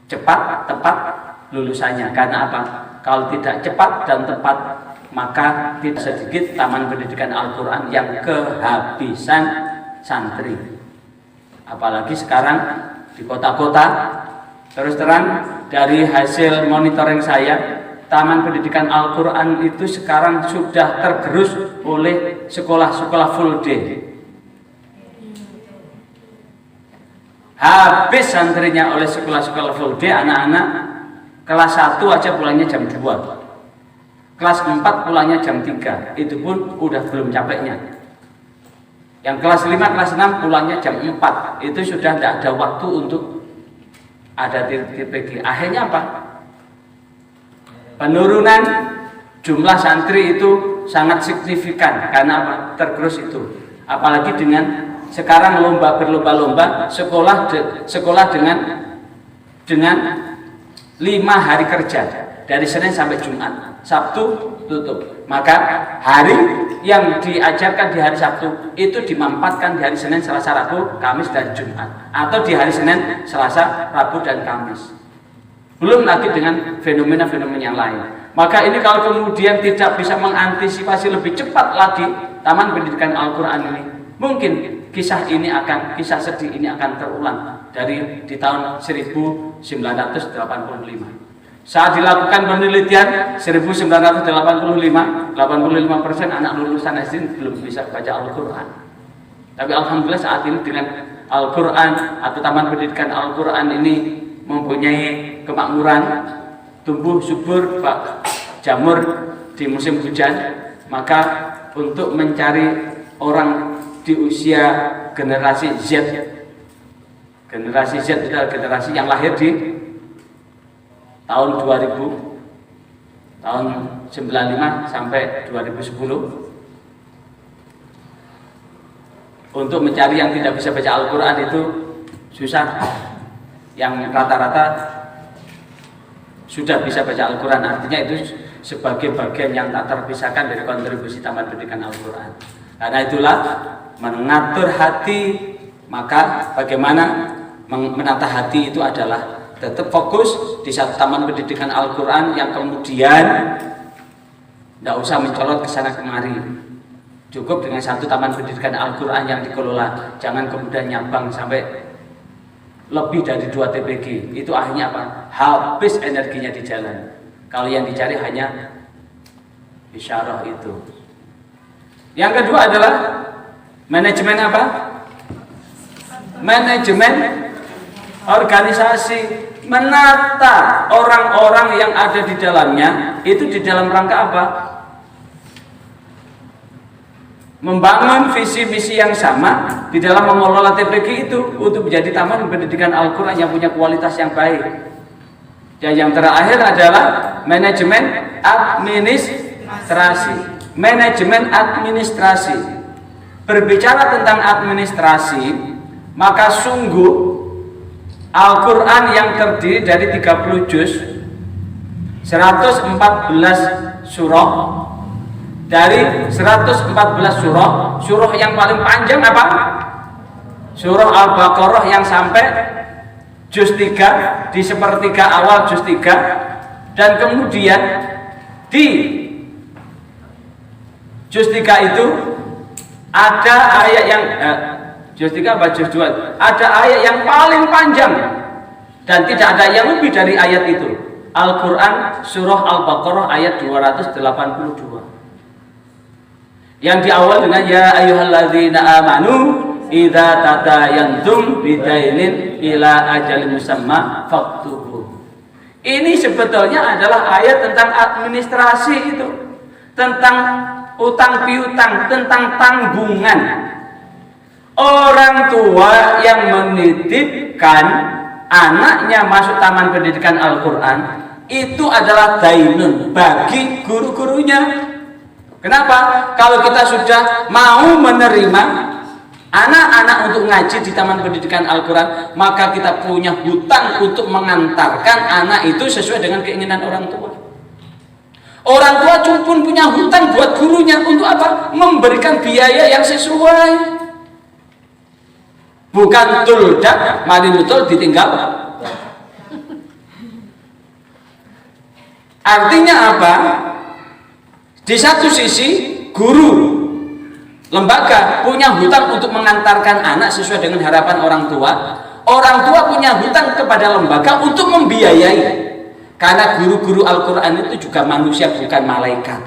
cepat, tepat lulusannya. Karena apa? Kalau tidak cepat dan tepat, maka tidak sedikit taman pendidikan Al-Quran yang kehabisan santri. Apalagi sekarang di kota-kota, terus terang dari hasil monitoring saya, taman pendidikan Al-Quran itu sekarang sudah tergerus oleh sekolah-sekolah full day. Habis santrinya oleh sekolah-sekolah full day, anak-anak kelas 1 aja pulangnya jam 2, kelas 4 pulangnya jam 3, itu pun udah belum capeknya. Yang kelas 5, kelas 6 pulangnya jam 4, itu sudah tidak ada waktu untuk ada TPG. Akhirnya apa? Penurunan jumlah santri itu sangat signifikan. Karena apa? Tergerus itu. Apalagi dengan sekarang berlomba-lomba sekolah dengan 5 hari kerja, dari Senin sampai Jumat, Sabtu tutup. Maka hari yang diajarkan di hari Sabtu itu dimanfaatkan di hari Senin, Selasa, Rabu, Kamis, dan Jumat, atau di hari Senin, Selasa, Rabu, dan Kamis. Belum lagi dengan fenomena-fenomena yang lain. Maka ini kalau kemudian tidak bisa mengantisipasi lebih cepat lagi Taman Pendidikan Al-Quran ini, mungkin kisah sedih ini akan terulang dari di tahun 1985. Saat dilakukan penelitian 1985, 85% anak lulusan SD belum bisa baca Al-Quran. Tapi alhamdulillah saat ini dengan Al-Quran atau Taman Pendidikan Al-Quran ini mempunyai kemakmuran, tumbuh subur, jamur di musim hujan. Maka untuk mencari orang di usia generasi Z adalah generasi yang lahir di tahun 2000, tahun 95 sampai 2010. Untuk mencari yang tidak bisa baca Al-Quran itu susah. Yang rata-rata sudah bisa baca Al-Quran, artinya itu sebagai bagian yang tak terpisahkan dari kontribusi Taman Pendidikan Al-Quran. Karena itulah mengatur hati, maka bagaimana menata hati itu adalah tetap fokus di satu Taman Pendidikan Al-Quran yang kemudian tidak usah mencolot ke sana kemari. Cukup dengan satu Taman Pendidikan Al-Quran yang dikelola. Jangan kemudian nyabang sampai lebih dari 2 TPG. Itu akhirnya apa? Habis energinya di jalan. Kalau yang dicari hanya isyarah itu. Yang kedua adalah manajemen apa? Manajemen organisasi. Menata orang-orang yang ada di dalamnya itu di dalam rangka apa? Membangun visi misi yang sama di dalam mengelola TPG itu untuk menjadi Taman Pendidikan Al-Quran yang punya kualitas yang baik. Dan yang terakhir adalah manajemen administrasi. Manajemen administrasi. Berbicara tentang administrasi, maka sungguh Al-Quran yang terdiri dari 30 juz, 114 surah. Dari 114 surah yang paling panjang apa? Surah Al-Baqarah yang sampai juz 3, di sepertiga awal juz 3. Dan kemudian di juz 3 itu ada ayat yang juz 3 apa juz 2? Ada ayat yang paling panjang dan tidak ada yang lebih dari ayat itu. Al-Quran surah Al-Baqarah ayat 282. Yang diawal dengan ya ayyuhalladzina amanu idza tadayantum bidainin ila ajalin musamma faktubu. Ini sebetulnya adalah ayat tentang administrasi itu, tentang utang piutang, tentang tanggungan. Orang tua yang menitipkan anaknya masuk Taman Pendidikan Al-Quran itu adalah dainun bagi guru-gurunya. Kenapa? Kalau kita sudah mau menerima anak-anak untuk ngaji di Taman Pendidikan Al-Quran, maka kita punya hutang untuk mengantarkan anak itu sesuai dengan keinginan orang tua. Orang tua pun punya hutang buat gurunya untuk apa? Memberikan biaya yang sesuai. Bukan tuldak, mari betul ditinggal. Artinya apa? Di satu sisi guru lembaga punya hutang untuk mengantarkan anak sesuai dengan harapan orang tua. Orang tua punya hutang kepada lembaga untuk membiayai. Karena guru-guru Al-Quran itu juga manusia, bukan malaikat.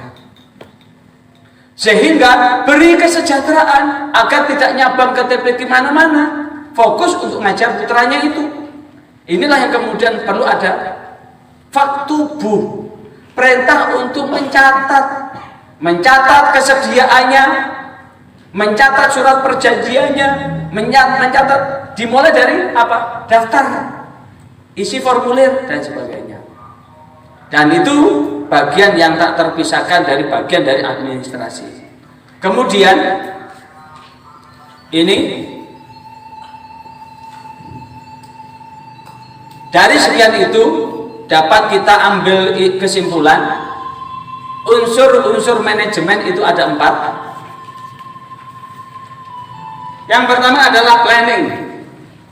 Sehingga beri kesejahteraan agar tidak nyabang ke TPG mana-mana. Fokus untuk ngajar putranya itu. Inilah yang kemudian perlu ada faktubuh. Perintah untuk mencatat kesediaannya, mencatat surat perjanjiannya, mencatat dimulai dari apa? Daftar, isi formulir dan sebagainya. Dan itu bagian yang tak terpisahkan dari bagian dari administrasi. Kemudian ini dari sekian itu dapat kita ambil kesimpulan unsur-unsur manajemen itu ada 4. Yang pertama adalah planning,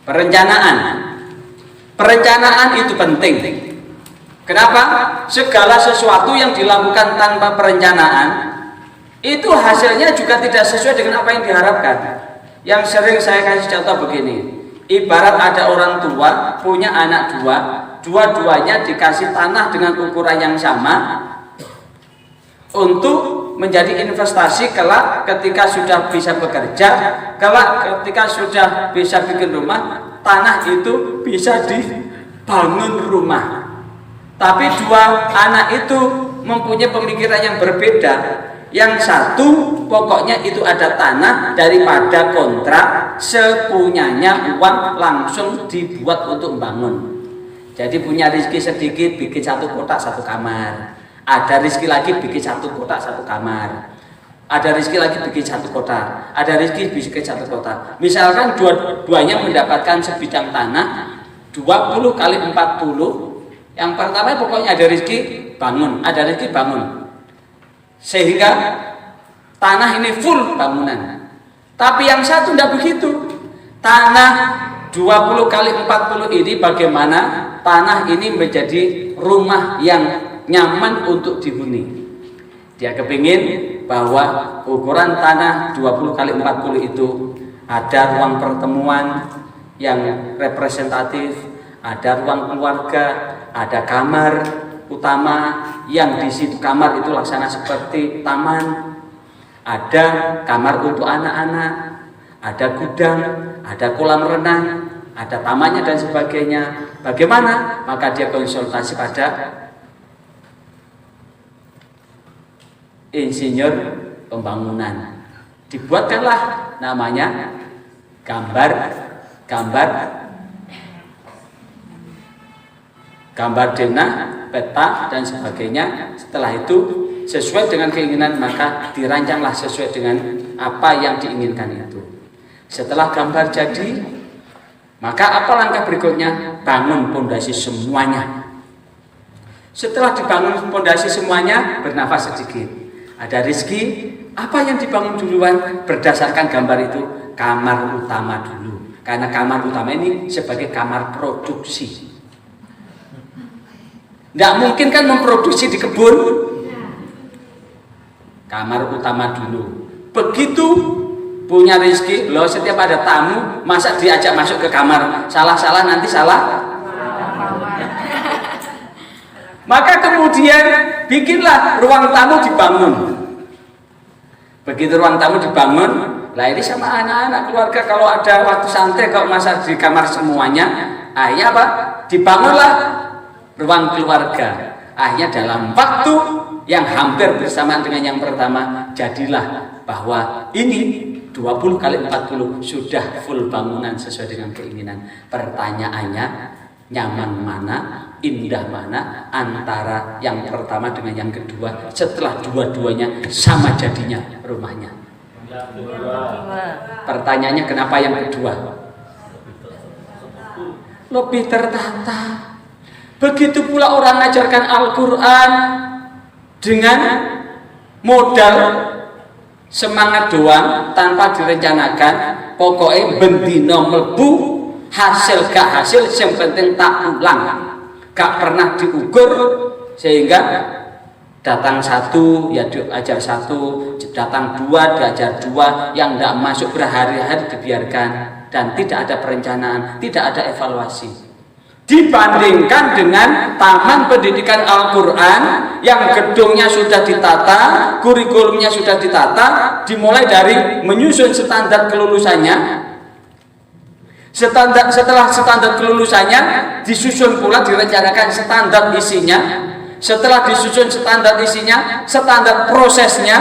perencanaan. Perencanaan itu penting. Kenapa? Segala sesuatu yang dilakukan tanpa perencanaan itu hasilnya juga tidak sesuai dengan apa yang diharapkan. Yang sering saya kasih contoh begini, ibarat ada orang tua punya anak dua, dua-duanya dikasih tanah dengan ukuran yang sama untuk menjadi investasi kelak ketika sudah bisa bekerja, kelak ketika sudah bisa bikin rumah, tanah itu bisa dibangun rumah. Tapi dua anak itu mempunyai pemikiran yang berbeda. Yang satu pokoknya itu ada tanah, daripada kontrak sepunyanya uang langsung dibuat untuk membangun. Jadi punya rezeki sedikit bikin satu kotak satu kamar, ada rezeki lagi bikin satu kotak satu kamar, ada rezeki lagi bikin satu kotak, ada rezeki bikin satu kotak. Misalkan dua-duanya mendapatkan sebidang tanah 20 kali 40. Yang pertama pokoknya ada rezeki bangun, ada rezeki bangun, sehingga tanah ini full bangunan. Tapi yang satu tidak begitu. Tanah 20 kali 40 ini bagaimana tanah ini menjadi rumah yang nyaman untuk dihuni. Dia kepingin bahwa ukuran tanah 20 kali 40 itu ada ruang pertemuan yang representatif, ada ruang keluarga, ada kamar utama yang di situ kamar itu laksana seperti taman, ada kamar untuk anak-anak, ada gudang, ada kolam renang, ada tamannya dan sebagainya. Bagaimana? Maka dia konsultasi pada insinyur pembangunan. Dibuatkanlah namanya gambar denah, peta dan sebagainya. Setelah itu sesuai dengan keinginan maka dirancanglah sesuai dengan apa yang diinginkan itu. Setelah gambar jadi, maka apa langkah berikutnya? Bangun pondasi semuanya. Setelah dibangun pondasi semuanya, bernafas sedikit. Ada rezeki, apa yang dibangun duluan? Berdasarkan gambar itu, kamar utama dulu. Karena kamar utama ini sebagai kamar produksi. Nggak mungkin kan memproduksi di kebun. Kamar utama dulu. Begitu punya rezeki, loh setiap ada tamu masa diajak masuk ke kamar, salah-salah nanti salah. Maka kemudian bikinlah ruang tamu dibangun. Begitu ruang tamu dibangun, lah ini sama anak-anak keluarga kalau ada waktu santai kalau masa di kamar semuanya, akhirnya apa? Dibangunlah ruang keluarga. Akhirnya dalam waktu yang hampir bersamaan dengan yang pertama, jadilah bahwa ini 20 kali 40 sudah full bangunan sesuai dengan keinginan. Pertanyaannya, nyaman mana, indah mana antara yang pertama dengan yang kedua setelah dua-duanya sama jadinya rumahnya? Pertanyaannya, kenapa yang kedua? Lebih tertata. Begitu pula orang mengajarkan Al-Quran dengan modal semangat doang tanpa direncanakan, pokoknya bendino mlebu, hasil gak hasil yang penting tak ulang, gak pernah diukur, sehingga datang satu ya diajar satu, datang dua diajar dua, yang tidak masuk berhari-hari dibiarkan dan tidak ada perencanaan, tidak ada evaluasi. Dibandingkan dengan Taman Pendidikan Al-Quran yang gedungnya sudah ditata, kurikulumnya sudah ditata, dimulai dari menyusun standar kelulusannya. Setelah standar kelulusannya disusun pula direncanakan standar isinya. Setelah disusun standar isinya, standar prosesnya.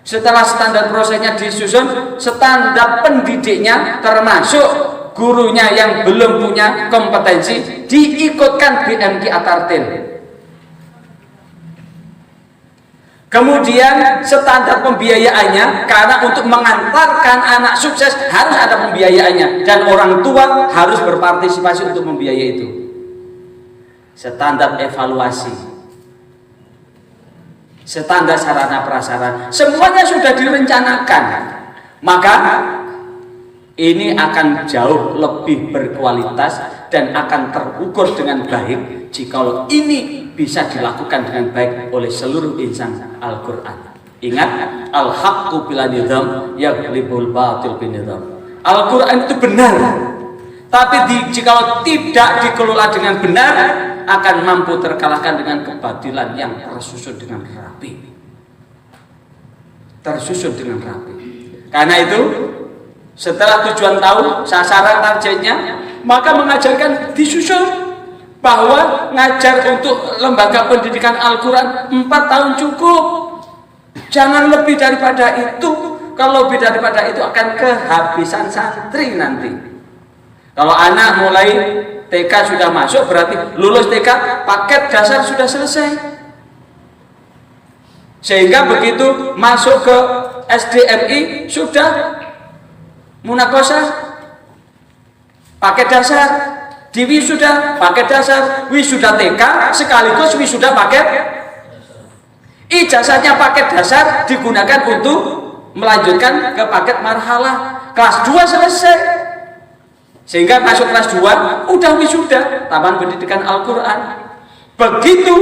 Setelah standar prosesnya disusun, standar pendidiknya termasuk gurunya yang belum punya kompetensi diikutkan BMK Atartil. Kemudian standar pembiayaannya, karena untuk mengantarkan anak sukses harus ada pembiayaannya dan orang tua harus berpartisipasi untuk membiayai itu. Standar evaluasi, standar sarana prasarana, semuanya sudah direncanakan. Maka ini akan jauh lebih berkualitas dan akan terukur dengan baik jika ini bisa dilakukan dengan baik oleh seluruh insan Al-Quran. Ingat, al-haqqu bila nizam yaghlibul batil bin nizam. Al-Quran itu benar, tapi jika tidak dikelola dengan benar akan mampu terkalahkan dengan kebatilan yang tersusun dengan rapi. Karena itu setelah tujuan tahu, sasaran targetnya, maka mengajarkan disusun bahwa ngajar untuk lembaga pendidikan Al-Quran 4 tahun cukup. Jangan lebih daripada itu. Kalau lebih daripada itu akan kehabisan santri nanti. Kalau anak mulai TK sudah masuk, berarti lulus TK paket dasar sudah selesai. Sehingga begitu masuk ke SDMI sudah munakosah paket dasar, di wisuda paket dasar, wisuda TK sekaligus wisuda paket ijazahnya paket dasar digunakan untuk melanjutkan ke paket marhalah. Kelas 2 selesai, sehingga masuk kelas 2 udah wisuda Taman Pendidikan Al-Quran. Begitu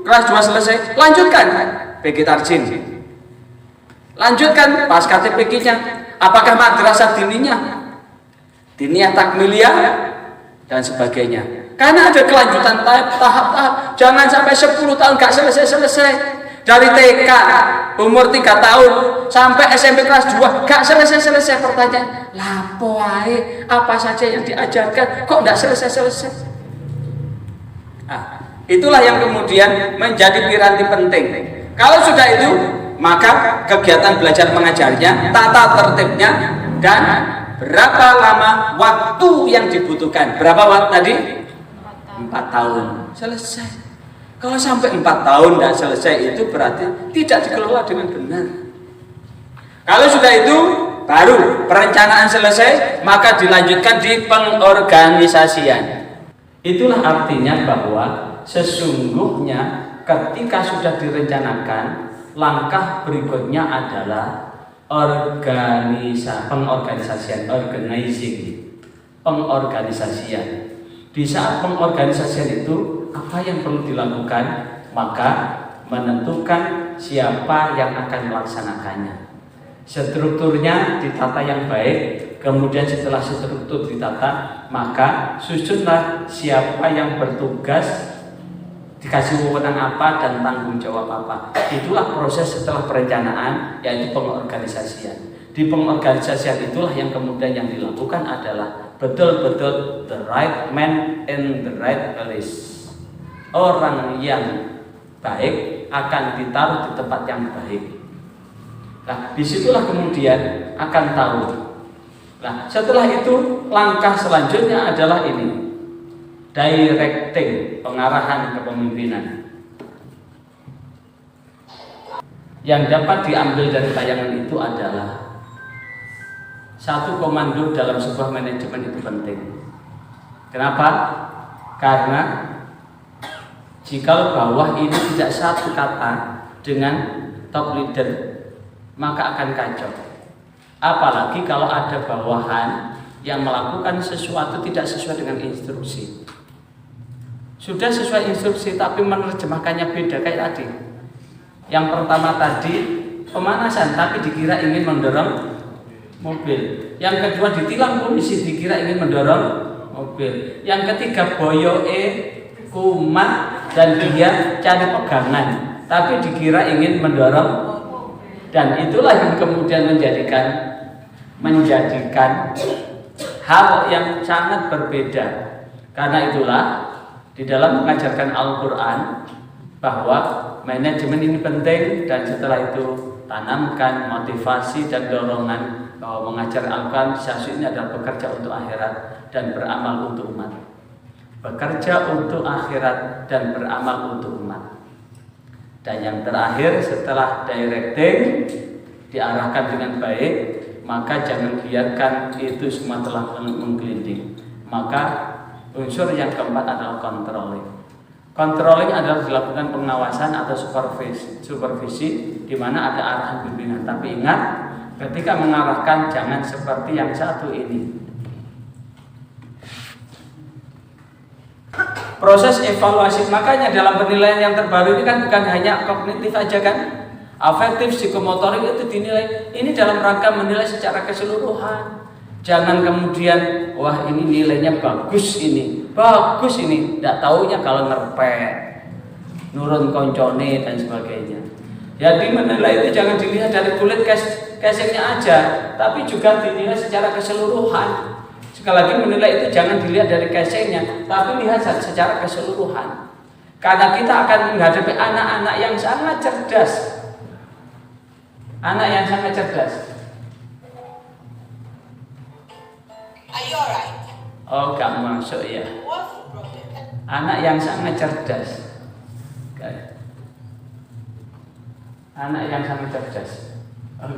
kelas 2 selesai, lanjutkan PG Tarjin, lanjutkan pas KTPK-nya. Apakah madrasah diniyah takmiliyah dan sebagainya. Karena ada kelanjutan tahap-tahap. Jangan sampai 10 tahun gak selesai-selesai. Dari TK umur 3 tahun sampai SMP kelas 2 gak selesai-selesai. Pertanyaan, lapo ae, apa saja yang diajarkan kok gak selesai-selesai? Itulah yang kemudian menjadi piranti penting. Kalau sudah itu, maka kegiatan belajar mengajarnya, tata tertibnya, dan berapa lama waktu yang dibutuhkan. Berapa waktu tadi? 4 tahun selesai. Kalau sampai 4 tahun tidak selesai, itu berarti tidak dikelola dengan benar. Kalau sudah itu baru perencanaan selesai, maka dilanjutkan di pengorganisasian. Itulah artinya bahwa sesungguhnya ketika sudah direncanakan, langkah berikutnya adalah pengorganisasian, pengorganisasian. Di saat pengorganisasian itu apa yang perlu dilakukan? Maka menentukan siapa yang akan melaksanakannya. Strukturnya ditata yang baik. Kemudian setelah struktur ditata, maka susunlah siapa yang bertugas, dikasih wewenang apa dan tanggung jawab apa. Itulah proses setelah perencanaan, yaitu pengorganisasian. Di pengorganisasian itulah yang kemudian yang dilakukan adalah betul-betul the right man in the right place. Orang yang baik akan ditaruh di tempat yang baik. Nah, disitulah kemudian akan tahu. Nah, setelah itu langkah selanjutnya adalah ini, directing, pengarahan kepemimpinan. Yang dapat diambil dari tayangan itu adalah satu komando dalam sebuah manajemen itu penting. Kenapa? Karena jika bawah ini tidak satu kata dengan top leader, maka akan kacau. Apalagi kalau ada bawahan yang melakukan sesuatu tidak sesuai dengan instruksi. Sudah sesuai instruksi tapi menerjemahkannya beda, kayak tadi. Yang pertama tadi pemanasan tapi dikira ingin mendorong mobil. Yang kedua ditilang polisi dikira ingin mendorong mobil. Yang ketiga boyoe kumat dan dia cari pegangan tapi dikira ingin mendorong. Dan itulah yang kemudian menjadikan hal yang sangat berbeda. Karena itulah di dalam mengajarkan Al-Quran bahwa manajemen ini penting, dan setelah itu tanamkan motivasi dan dorongan bahwa mengajar Al-Quran ini adalah bekerja untuk akhirat dan beramal untuk umat. Bekerja untuk akhirat dan beramal untuk umat. Dan yang terakhir setelah directing diarahkan dengan baik, maka jangan biarkan itu semua telah menggelinding. Maka unsur yang keempat adalah controlling. Controlling adalah dilakukan pengawasan atau supervisi di mana ada arahan pimpinan. Tapi ingat, ketika mengarahkan jangan seperti yang satu ini. Proses evaluasi, makanya dalam penilaian yang terbaru ini kan bukan hanya kognitif aja kan, afektif, psikomotorik itu dinilai. Ini dalam rangka menilai secara keseluruhan. Jangan kemudian wah ini nilainya bagus ini, tidak taunya kalau ngerpek, nurun koncone dan sebagainya. Jadi menilai itu jangan dilihat dari kulit casingnya aja, tapi juga dinilai secara keseluruhan. Sekali lagi menilai itu jangan dilihat dari casingnya, tapi lihat secara keseluruhan. Karena kita akan menghadapi anak-anak yang sangat cerdas. Anak yang sangat cerdas. Are you alright? Oh, gak masuk ya. What's the problem? Anak yang sangat cerdas. Anak yang sangat cerdas. Oh,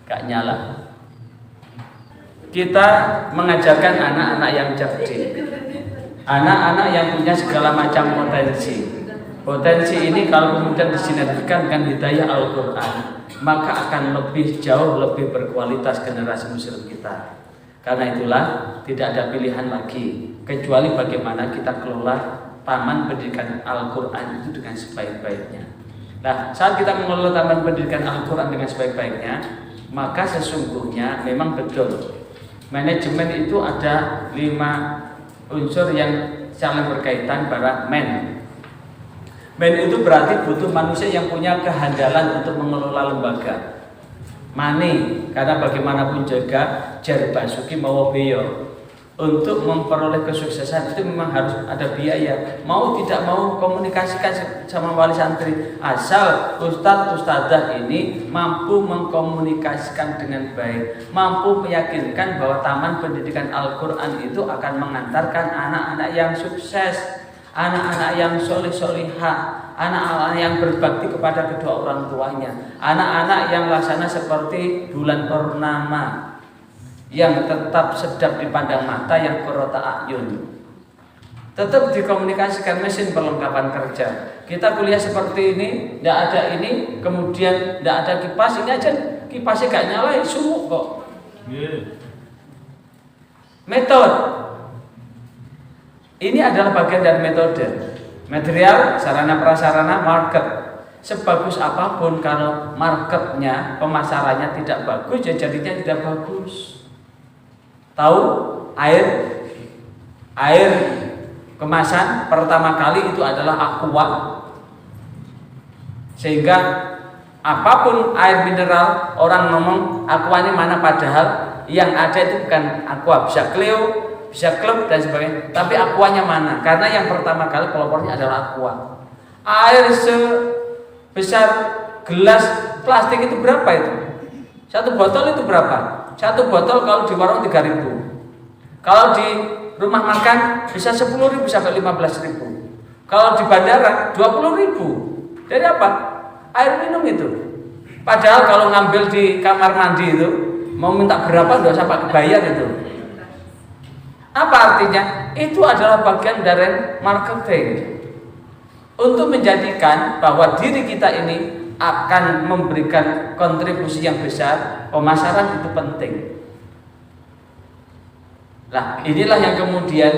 gak nyala. Kita mengajarkan anak-anak yang cerdik, anak-anak yang punya segala macam potensi. Potensi ini kalau kemudian disinergikan dengan hidayah Al-Quran, maka akan lebih jauh lebih berkualitas generasi muslim kita. Karena itulah tidak ada pilihan lagi kecuali bagaimana kita kelola taman pendidikan Al-Quran itu dengan sebaik-baiknya. Nah, saat kita mengelola taman pendidikan Al-Quran dengan sebaik-baiknya, maka sesungguhnya memang betul manajemen itu ada 5 unsur yang saling berkaitan pada man. Man itu berarti butuh manusia yang punya kehandalan untuk mengelola lembaga. Money, karena bagaimanapun juga jar basuki mawa beyo. Untuk memperoleh kesuksesan itu memang harus ada biaya. Mau tidak mau komunikasikan sama wali santri, asal ustadz ustadzah ini mampu mengkomunikasikan dengan baik, mampu meyakinkan bahwa taman pendidikan Al-Quran itu akan mengantarkan anak-anak yang sukses, anak-anak yang solih-solihah, anak-anak yang berbakti kepada kedua orang tuanya, anak-anak yang laksana seperti bulan purnama, yang tetap sedap dipandang mata, yang qurrata a'yun. Tetap dikomunikasikan mesin perlengkapan kerja. Kita kuliah seperti ini, tidak ada ini, kemudian tidak ada kipas, ini aja kipasnya gak nyala, sumuk kok. Metode. Ini adalah bagian dari metode. Material, sarana prasarana, market. Sebagus apapun kalau marketnya, pemasarannya tidak bagus, ya jadinya tidak bagus. Tahu air kemasan pertama kali itu adalah aqua, sehingga apapun air mineral orang ngomong aqua ini mana, padahal yang ada itu bukan aqua, bisa Cleo, bisa Club dan sebagainya, tapi aquanya mana? Karena yang pertama kali pelopornya adalah aqua. Air sebesar gelas plastik itu berapa itu? Satu botol itu berapa? Satu botol kalau di warung 3.000. Kalau di rumah makan bisa 10.000 sampai 15.000. Kalau di bandara 20.000. Dari apa? Air minum itu. Padahal kalau ngambil di kamar mandi itu mau minta berapa enggak usah pakai bayar itu. Apa artinya? Itu adalah bagian dari marketing. Untuk menjadikan bahwa diri kita ini akan memberikan kontribusi yang besar, pemasaran itu penting. Nah, inilah yang kemudian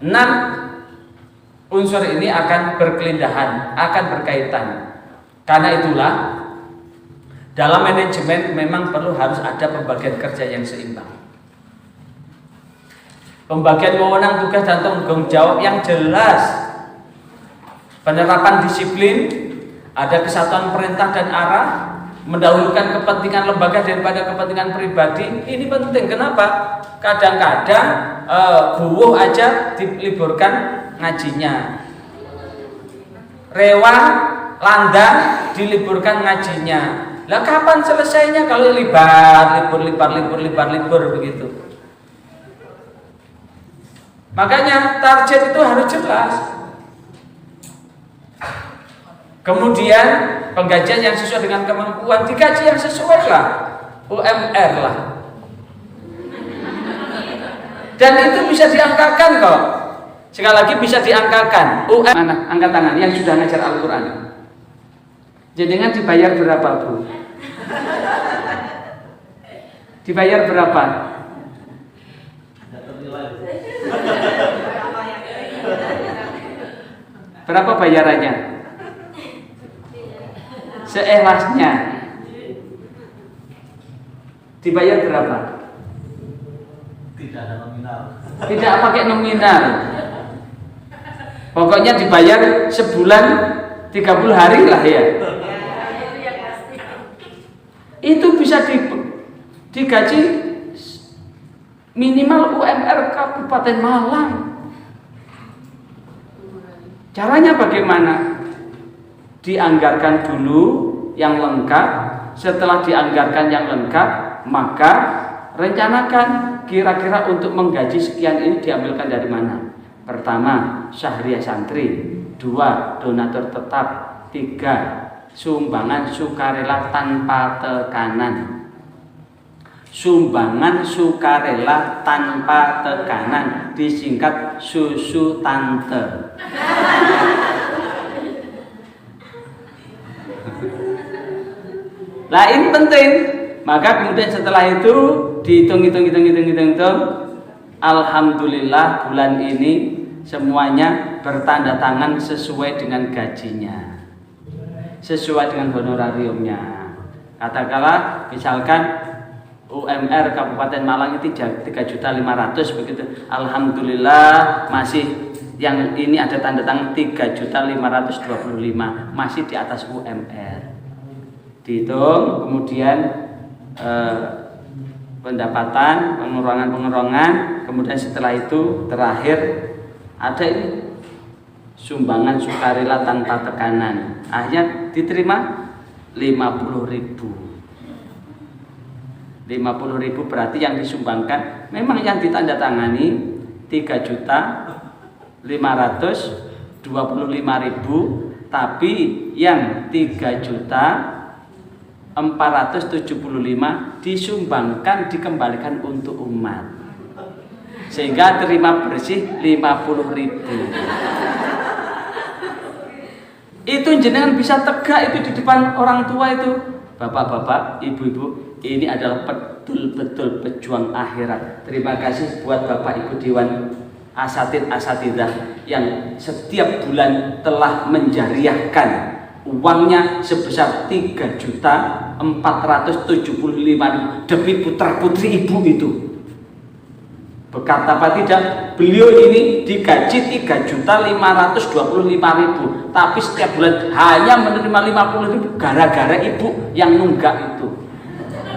6 unsur ini akan berkelindahan, akan berkaitan. Karena itulah dalam manajemen memang perlu harus ada pembagian kerja yang seimbang. Pembagian wewenang, tugas dan tanggung jawab yang jelas. Penerapan disiplin, ada kesatuan perintah dan arah, mendahulukan kepentingan lembaga daripada kepentingan pribadi. Ini penting. Kenapa? Kadang-kadang buuh aja diliburkan ngajinya, rewang landang diliburkan ngajinya. Lah kapan selesainya kalau libur begitu? Makanya target itu harus jelas. Kemudian penggajian yang sesuai dengan kemampuan, digaji yang sesuai lah, UMR lah. Dan itu bisa diangkakan kok. Sekali lagi bisa diangkakan. Anak angkat tangan yang sudah ngajar Al-Quran. Jenengan dibayar berapa, Bu? Dibayar berapa? Berapa bayarannya? Seikhlasnya. Dibayar berapa? Tidak ada nominal. Tidak pakai nominal. Pokoknya dibayar sebulan 30 hari lah ya. Itu bisa digaji minimal UMR Kabupaten Malang. Caranya bagaimana? Dianggarkan dulu yang lengkap. Setelah dianggarkan yang lengkap, maka rencanakan kira-kira untuk menggaji sekian ini diambilkan dari mana. Pertama, syahriah santri. 2, donatur tetap. 3, sumbangan sukarela tanpa tekanan. Sumbangan sukarela tanpa tekanan, disingkat susu tante. Nah ini penting. Maka kemudian setelah itu dihitung. Alhamdulillah bulan ini semuanya bertanda tangan sesuai dengan gajinya, sesuai dengan honorariumnya. Katakanlah misalkan UMR Kabupaten Malang itu 3.500.000 begitu. Alhamdulillah masih yang ini ada tanda tangan 3.525.000, masih di atas UMR. Dihitung kemudian pendapatan, pengerongan, kemudian setelah itu terakhir ada ini sumbangan sukarela tanpa tekanan. Akhirnya diterima 50.000. 50.000 berarti yang disumbangkan memang yang ditandatangani 3.525.000, tapi yang 3.475.000 disumbangkan, dikembalikan untuk umat, sehingga terima bersih 50.000. Itu jenengan bisa tegak itu di depan orang tua itu, bapak-bapak, ibu-ibu, ini adalah betul-betul pejuang akhirat. Terima kasih buat bapak ibu dewan asatidah yang setiap bulan telah menjariahkan uangnya sebesar 3.475.000 demi putra putri ibu itu. Berkata apa tidak, beliau ini digaji 3.525.000, tapi setiap bulan hanya menerima 50.000 gara-gara ibu yang nunggak itu.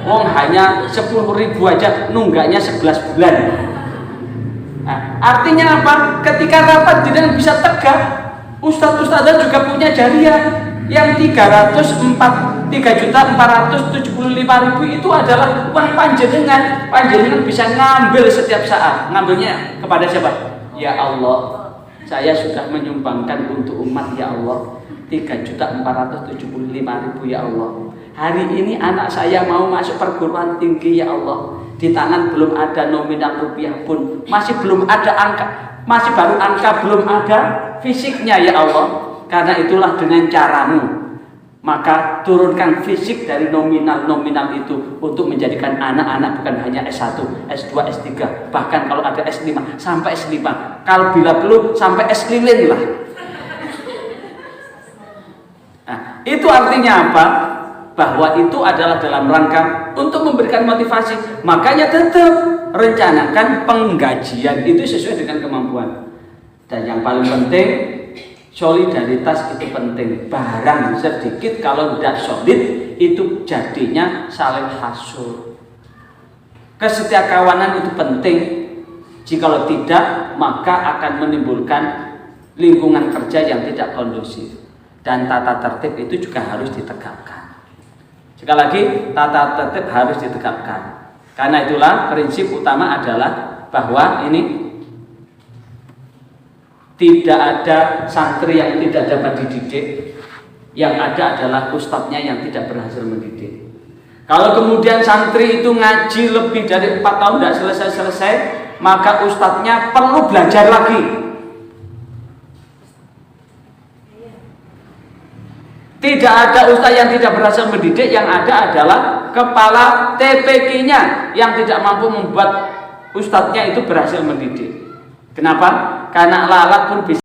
Wong hanya 10.000 aja, nunggaknya 11 bulan. Nah, artinya apa? Ketika rapat jenengan bisa tegak, ustadz-ustadzah juga punya jariah. Yang 3.475.000 itu adalah uang panjenengan. Panjenengan bisa ngambil setiap saat. Ngambilnya kepada siapa? Ya Allah, saya sudah menyumbangkan untuk umat ya Allah 3.475.000 ya Allah. Hari ini anak saya mau masuk perguruan tinggi ya Allah. Di tangan belum ada nominal rupiah pun, masih belum ada angka, masih baru angka, belum ada fisiknya ya Allah. Karena itulah dengan caramu, maka turunkan fisik dari nominal-nominal itu untuk menjadikan anak-anak bukan hanya S1, S2, S3, bahkan kalau ada S5 sampai S5, kalau bila perlu sampai S lilin lah. Nah, itu artinya apa? Bahwa itu adalah dalam rangka untuk memberikan motivasi. Makanya tetap rencanakan penggajian itu sesuai dengan kemampuan. Dan yang paling penting, solidaritas itu penting. Barang sedikit kalau tidak solid itu jadinya saling hasut. Kesetiakawanan itu penting. Jikalau tidak, maka akan menimbulkan lingkungan kerja yang tidak kondusif. Dan tata tertib itu juga harus ditegakkan. Sekali lagi, tata tertib harus ditegakkan. Karena itulah prinsip utama adalah bahwa ini tidak ada santri yang tidak dapat dididik, yang ada adalah ustadznya yang tidak berhasil mendidik. Kalau kemudian santri itu ngaji lebih dari 4 tahun tidak selesai-selesai, maka ustadznya perlu belajar lagi. Tidak ada ustadz yang tidak berhasil mendidik, yang ada adalah kepala TPQ-nya yang tidak mampu membuat ustadznya itu berhasil mendidik. Kenapa? Karena lalat pun bisa